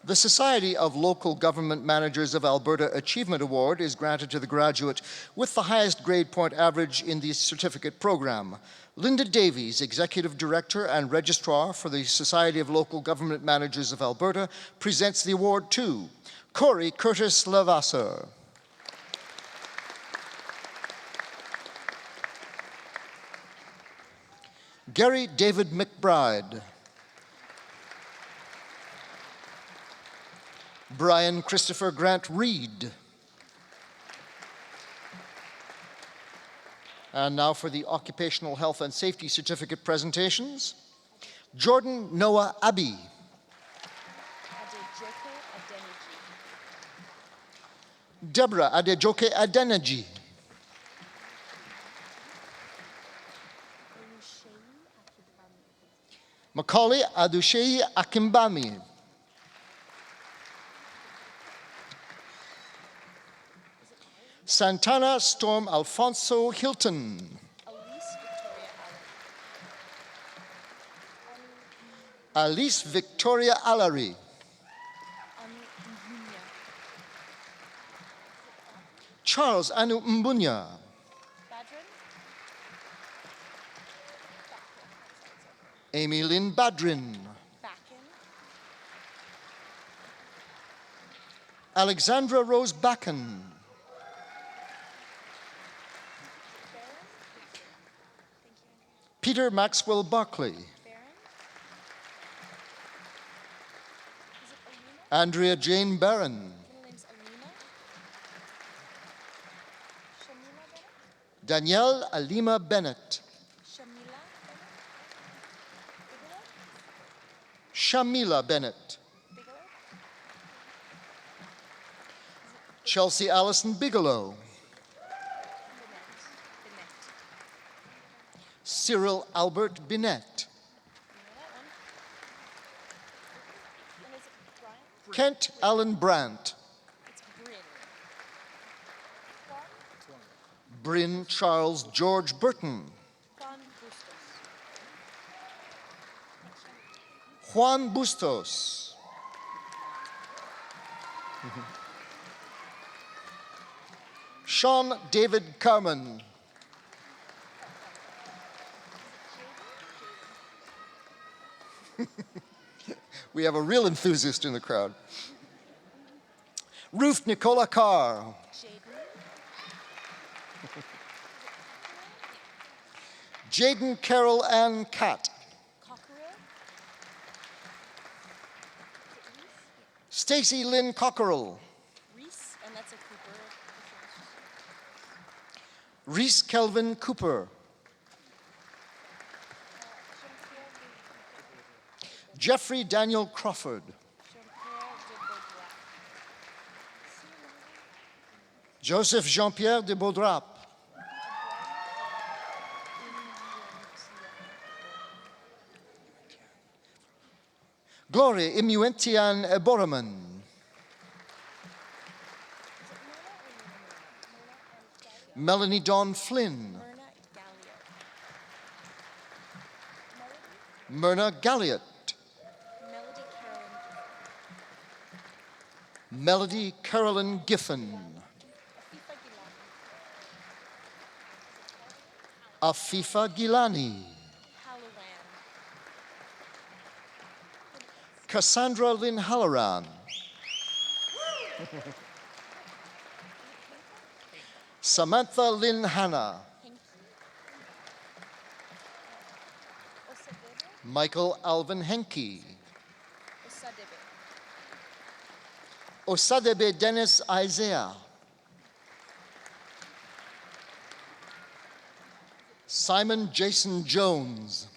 The Society of Local Government Managers of Alberta Achievement Award is granted to the graduate with the highest grade point average in the certificate program. Linda Davies, Executive Director and Registrar for the Society of Local Government Managers of Alberta, presents the award to Corey Curtis Levasseur. Gary David McBride. Brian Christopher Grant Reed. And now for the Occupational Health and Safety Certificate presentations. Jordan Noah Abbey. Deborah Adejoke Adeneji. Macaulay Adusheyi Akimbami. Santana Storm Alfonso Hilton. Alice Victoria Allery. Charles Anu Mbunya. Amy Lynn Badrin. Alexandra Rose Backen. Peter Maxwell Barclay. Andrea Jane Barron. Danielle Alima Bennett. Shamila Bennett. Chelsea Allison Bigelow. Cyril Albert Binet. Kent Allen Brandt. Bryn Charles George Burton. Juan Bustos. Sean David Carman. We have a real enthusiast in the crowd. Ruth Nicola Carr. Jaden Carol Ann Catt. Stacy Lynn Cockerell. Reese Kelvin Cooper. Jeffrey Daniel Crawford. Joseph Jean-Pierre de Baudrap. Gloria Imuentian Boraman. Melanie Dawn Flynn. Myrna Galliot. Melody Carolyn Giffen. Afifa Gilani. Cassandra Lynn Halloran. Samantha Lynn Hanna. Michael Alvin Henke. Osadebe Dennis Isaiah. Simon Jason Jones.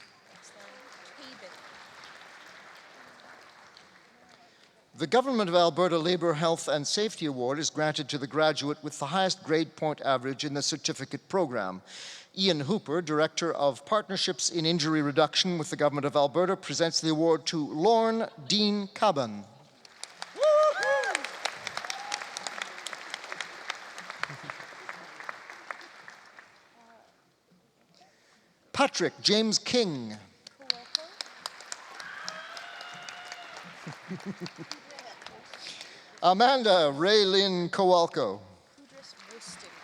The Government of Alberta Labour, Health and Safety Award is granted to the graduate with the highest grade point average in the certificate program. Ian Hooper, Director of Partnerships in Injury Reduction with the Government of Alberta, presents the award to Lorne Dean Caban. Patrick James King. Amanda Raylyn Kowalko. Kudris Wustenberg.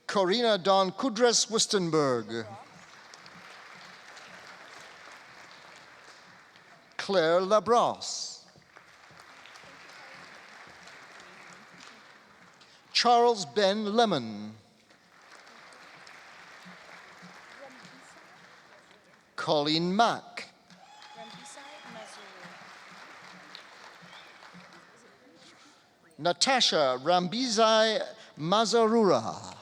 Corina Dawn Kudres Wustenberg. Claire Labrosse. Charles Ben Lemon. Colleen Mack. Rambisai Mazuru. Natasha Rambizai Mazarura.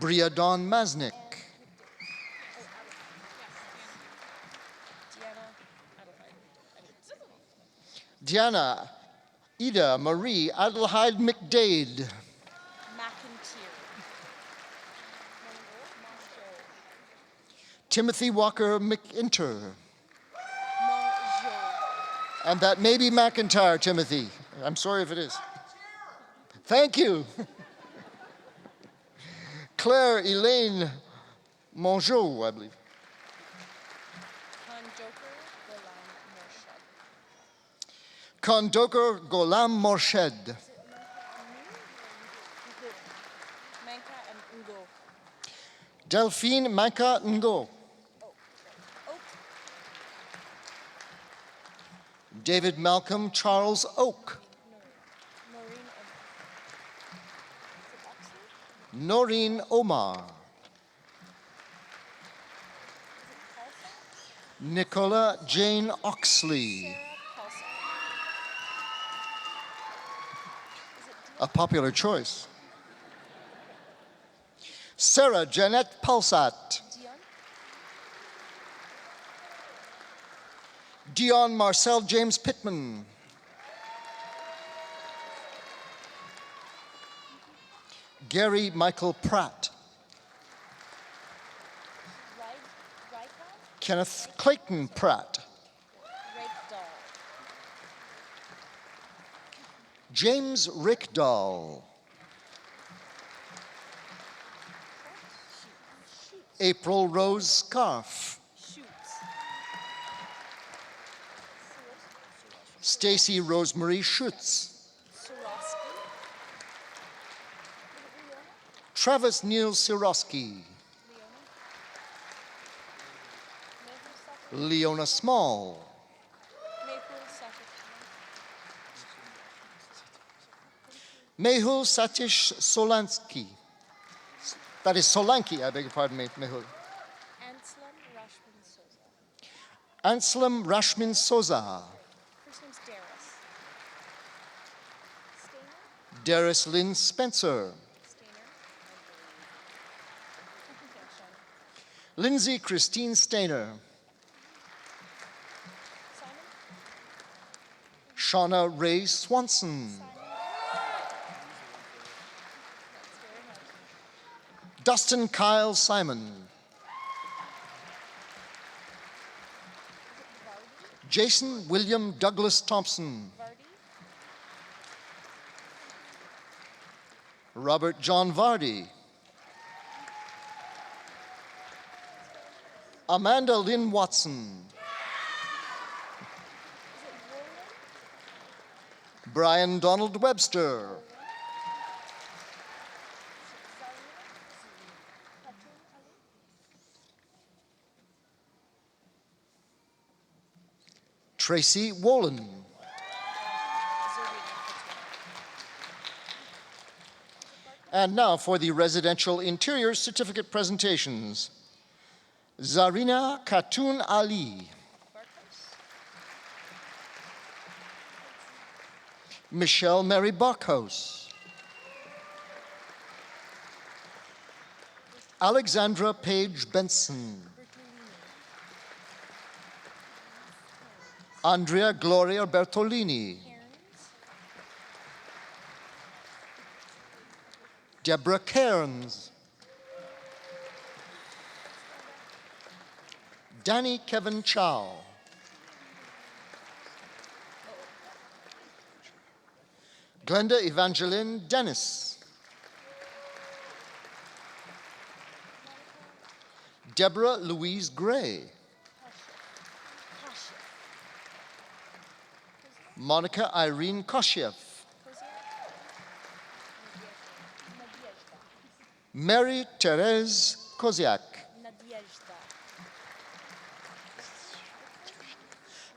Bria Dawn Masnick. Deanna. Briadon Masnick. Deanna Adelaide. Diana Ida Marie Adelheid McDade. McIntyre. Timothy Walker McInter. Mongeau. And that may be McIntyre, Timothy. I'm sorry if it is. Thank you. Claire Elaine Mongeau, I believe. Kondoker Golam Morshed. Kondoker Golam Morshed. Manka and Ugo. Delphine Manka Ngo. Oak. David Malcolm Charles Oak. Noreen Omar. Is it Oxley? Noreen Omar. Paulson? Nicola Jane Oxley. Sarah Paulson. A popular choice. Sarah Jeanette Pulsat. Dion? Dion Marcel James Pittman. Gary Michael Pratt. Rykon? Kenneth Clayton Pratt. Rake Dahl. James Rickdahl. April Rose Scarf. Shoots. Stacy Rosemarie Schutz. Sorosky. Travis Neil Sirosky. Leona. Leona Small. Maple Suffolk. Mehul Satish Solansky. That is Solanki, I beg your pardon, Mehul. Anselm Rashman Souza. Anselm Rashmin Soza. First name's Darius. Stainer. Darius Lynn Spencer. Stainer. Lindsay Christine Stainer. Simon. Shauna Ray Swanson. Simon. Dustin Kyle Simon. Jason William Douglas Thompson. Vardy. Robert John Vardy. Amanda Lynn Watson. Brian Donald Webster. Tracy Wolin. And now for the residential interior certificate presentations. Zarina Khatun Ali. Michelle Mary Barkhouse. Alexandra Page Benson. Andrea Gloria Bertolini. Cairns. Deborah Cairns, Danny Kevin Chow, Glenda Evangeline Dennis, Deborah Louise Gray, Monica Irene Koshiev, Mary Therese Koziak,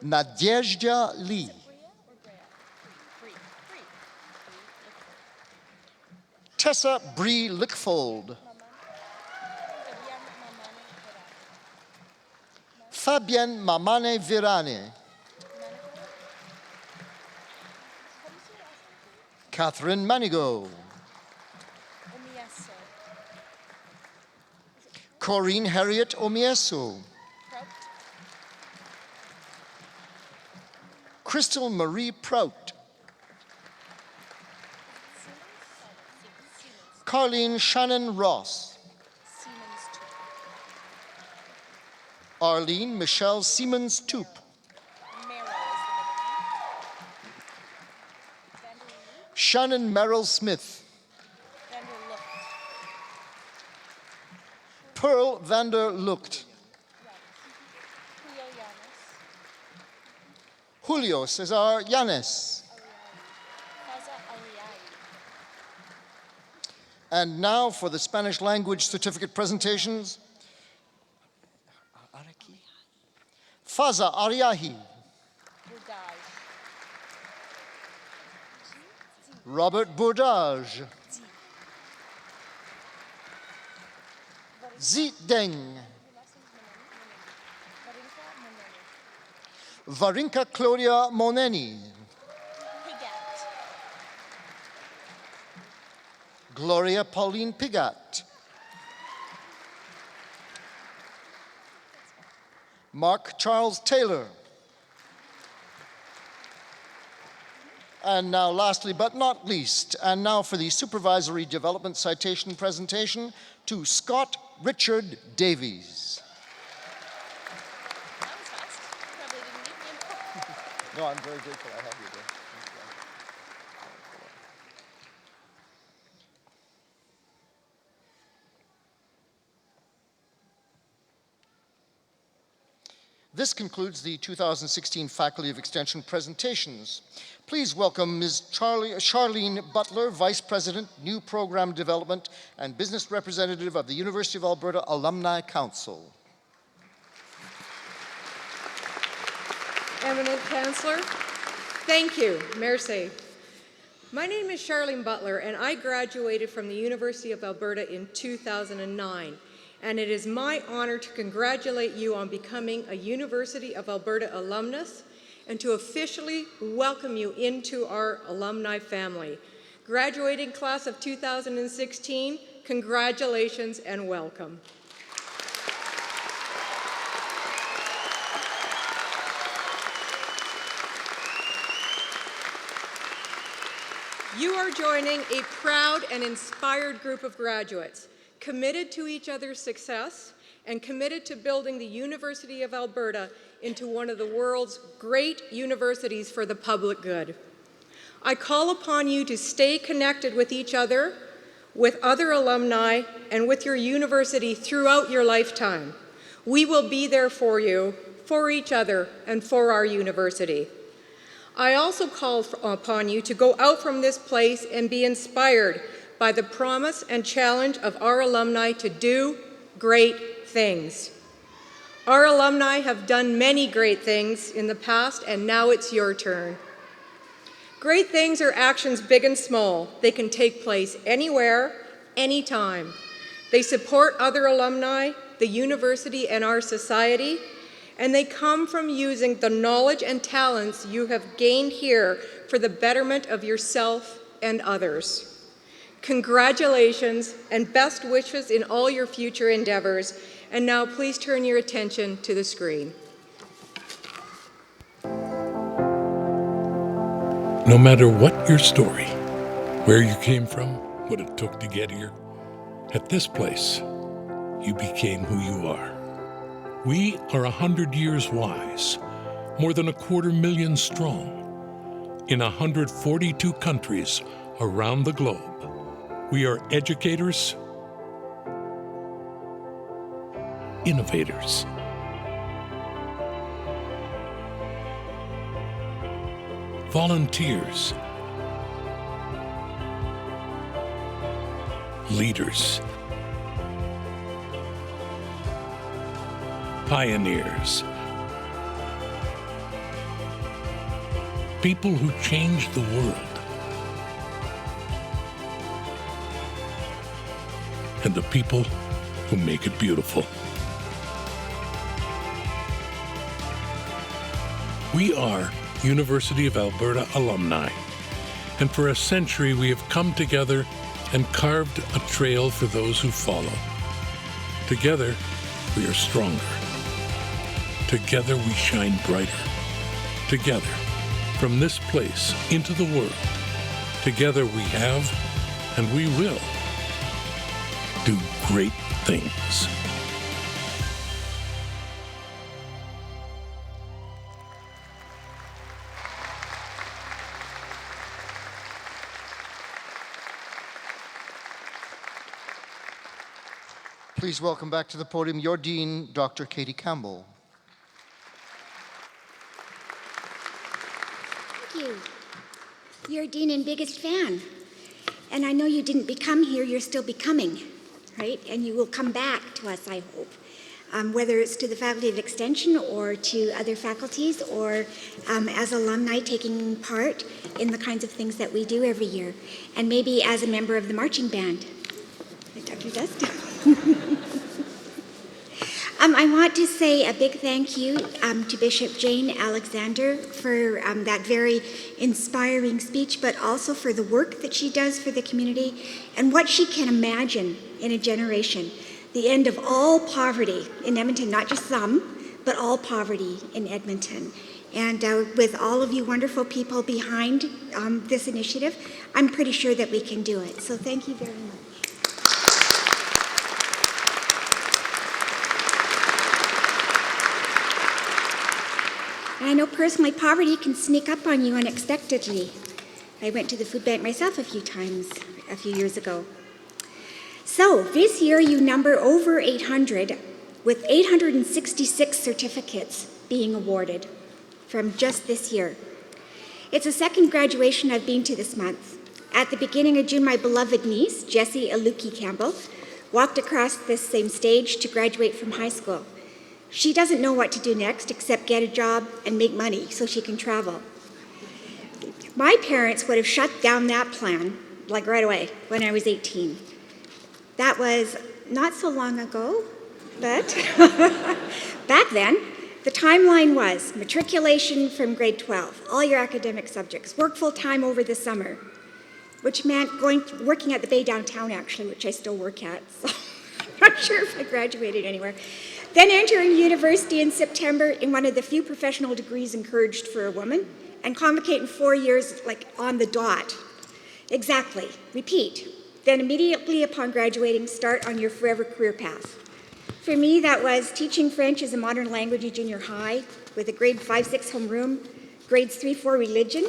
Nadezhda Lee, Tessa Bree Lickfold, Fabienne Mamane Virane, Catherine Manigo, Corinne Harriet Omieso, Crystal Marie Prout, Carlene Shannon Ross, Arlene Michelle Siemens Toop, Shannon Merrill Smith, Pearl Vander Lucht, Julio Cesar Yanes. And now for the Spanish language certificate presentations. Faza Ariahi, Robert Bourdage, Zit Deng, Varinka Claudia Moneni, Gloria Pauline Pigat, Mark Charles Taylor, and now lastly but not least, and now for the supervisory development citation presentation to Scott Richard Davies. That was fast. Probably didn't need me. No, I'm very grateful I have you there. This concludes the 2016 Faculty of Extension presentations. Please welcome Ms. Charlene Butler, Vice President, New Program Development and Business Representative of the University of Alberta Alumni Council. Eminent Chancellor, thank you, merci. My name is Charlene Butler, and I graduated from the University of Alberta in 2009. And it is my honor to congratulate you on becoming a University of Alberta alumnus and to officially welcome you into our alumni family. Graduating class of 2016, congratulations and welcome. You are joining a proud and inspired group of graduates, committed to each other's success and committed to building the University of Alberta into one of the world's great universities for the public good. I call upon you to stay connected with each other, with other alumni, and with your university throughout your lifetime. We will be there for you, for each other, and for our university. I also call upon you to go out from this place and be inspired by the promise and challenge of our alumni to do great things. Our alumni have done many great things in the past, and now it's your turn. Great things are actions big and small. They can take place anywhere, anytime. They support other alumni, the university, and our society, and they come from using the knowledge and talents you have gained here for the betterment of yourself and others. Congratulations and best wishes in all your future endeavors. And now please turn your attention to the screen. No matter what your story, where you came from, what it took to get here. At this place, you became who you are. We are 100 years wise, more than 250,000 strong, in 142 countries around the globe. We are educators, innovators, volunteers, leaders, pioneers, people who changed the world, and the people who make it beautiful. We are University of Alberta alumni, and for a century we have come together and carved a trail for those who follow. Together, we are stronger. Together, we shine brighter. Together, from this place into the world, together we have, and we will, do great things. Please welcome back to the podium your Dean, Dr. Katie Campbell. Thank you. You're Dean and biggest fan. And I know you didn't become here, you're still becoming, right? And you will come back to us, I hope. Whether it's to the Faculty of Extension or to other faculties or as alumni taking part in the kinds of things that we do every year. And maybe as a member of the marching band. Like Dr. Dust. I want to say a big thank you to Bishop Jane Alexander for that very inspiring speech, but also for the work that she does for the community and what she can imagine in a generation. The end of all poverty in Edmonton, not just some, but all poverty in Edmonton. And with all of you wonderful people behind this initiative, I'm pretty sure that we can do it. So thank you very much. And I know personally poverty can sneak up on you unexpectedly. I went to the food bank myself a few times a few years ago. So this year you number over 800, with 866 certificates being awarded from just this year. It's the second graduation I've been to this month. At the beginning of June, my beloved niece, Jessie Aluki Campbell, walked across this same stage to graduate from high school. She doesn't know what to do next except get a job and make money so she can travel. My parents would have shut down that plan, like right away, when I was 18. That was not so long ago, but back then, the timeline was matriculation from grade 12, all your academic subjects, work full-time over the summer, which meant working at the Bay downtown, actually, which I still work at, so I'm not sure if I graduated anywhere. Then entering university in September in one of the few professional degrees encouraged for a woman, and convocate in 4 years, like on the dot. Exactly. Repeat. Then immediately upon graduating, start on your forever career path. For me, that was teaching French as a modern language in junior high with a grade 5-6 homeroom, grades 3-4 religion.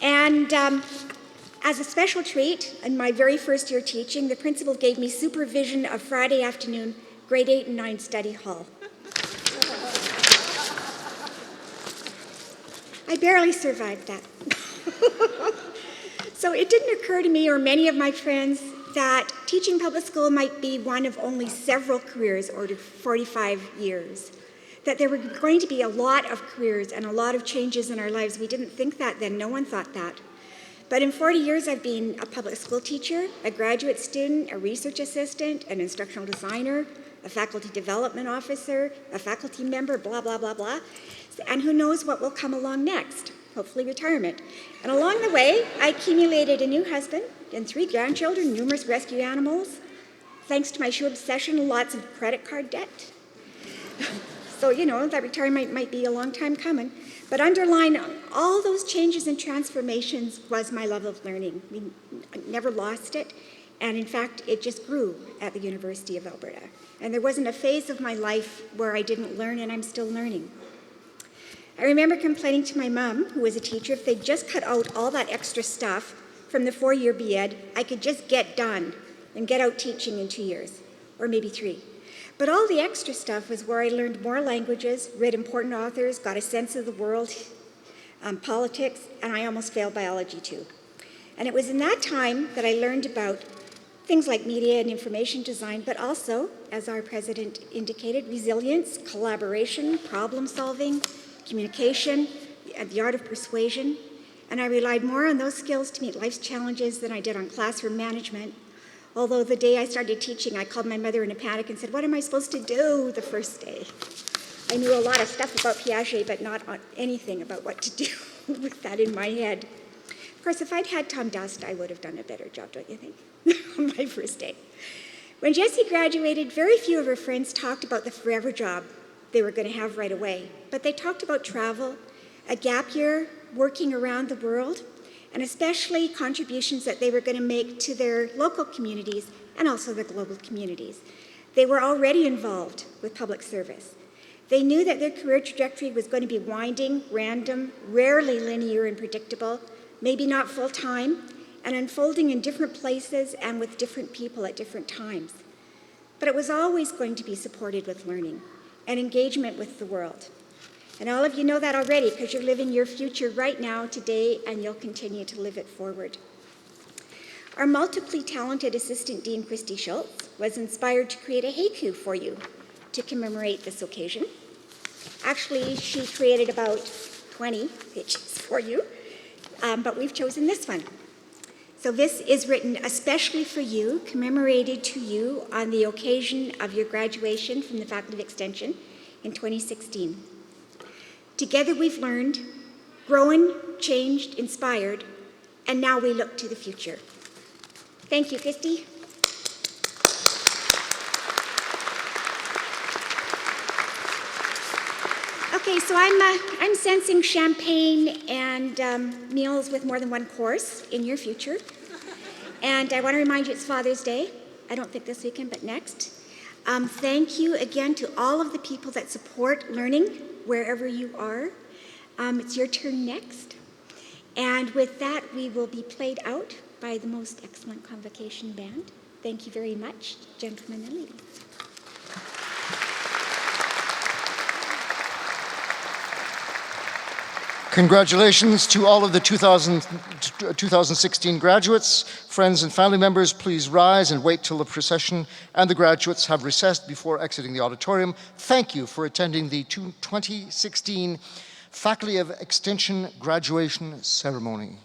And as a special treat, in my very first year teaching, the principal gave me supervision of Friday afternoon, grade 8 and 9 study hall. I barely survived that. So it didn't occur to me or many of my friends that teaching public school might be one of only several careers over 45 years. That there were going to be a lot of careers and a lot of changes in our lives. We didn't think that then, no one thought that. But in 40 years, I've been a public school teacher, a graduate student, a research assistant, an instructional designer, a faculty development officer, a faculty member, blah, blah, blah, blah. And who knows what will come along next, hopefully retirement. And along the way, I accumulated a new husband and 3 grandchildren, numerous rescue animals. Thanks to my shoe obsession, lots of credit card debt. So, that retirement might be a long time coming. But underlying all those changes and transformations was my love of learning. I never lost it. And in fact, it just grew at the University of Alberta. And there wasn't a phase of my life where I didn't learn, and I'm still learning. I remember complaining to my mom, who was a teacher, if they'd just cut out all that extra stuff from the 4-year B.Ed, I could just get done and get out teaching in 2 years, or maybe 3. But all the extra stuff was where I learned more languages, read important authors, got a sense of the world, politics, and I almost failed biology too. And it was in that time that I learned about things like media and information design, but also, as our president indicated, resilience, collaboration, problem solving, communication, the art of persuasion. And I relied more on those skills to meet life's challenges than I did on classroom management. Although the day I started teaching, I called my mother in a panic and said, "What am I supposed to do the first day?" I knew a lot of stuff about Piaget, but not anything about what to do with that in my head. Of course, if I'd had Tom Dust, I would have done a better job, don't you think, on my first day. When Jessie graduated, very few of her friends talked about the forever job they were going to have right away, but they talked about travel, a gap year, working around the world, and especially contributions that they were going to make to their local communities and also the global communities. They were already involved with public service. They knew that their career trajectory was going to be winding, random, rarely linear and predictable, maybe not full-time, and unfolding in different places and with different people at different times. But it was always going to be supported with learning and engagement with the world. And all of you know that already because you're living your future right now, today, and you'll continue to live it forward. Our multiply talented Assistant Dean, Christy Schultz, was inspired to create a haiku for you to commemorate this occasion. Actually, she created about 20 pages for you, but we've chosen this one. So this is written especially for you, commemorated to you on the occasion of your graduation from the Faculty of Extension in 2016. Together we've learned, grown, changed, inspired, and now we look to the future. Thank you, Christy. Okay, so I'm sensing champagne and meals with more than one course in your future. And I want to remind you it's Father's Day. I don't think this weekend, but next. Thank you again to all of the people that support learning wherever you are. It's your turn next. And with that, we will be played out by the most excellent Convocation band. Thank you very much, gentlemen and ladies. Congratulations to all of the 2016 graduates. Friends and family members, please rise and wait till the procession and the graduates have recessed before exiting the auditorium. Thank you for attending the 2016 Faculty of Extension graduation ceremony.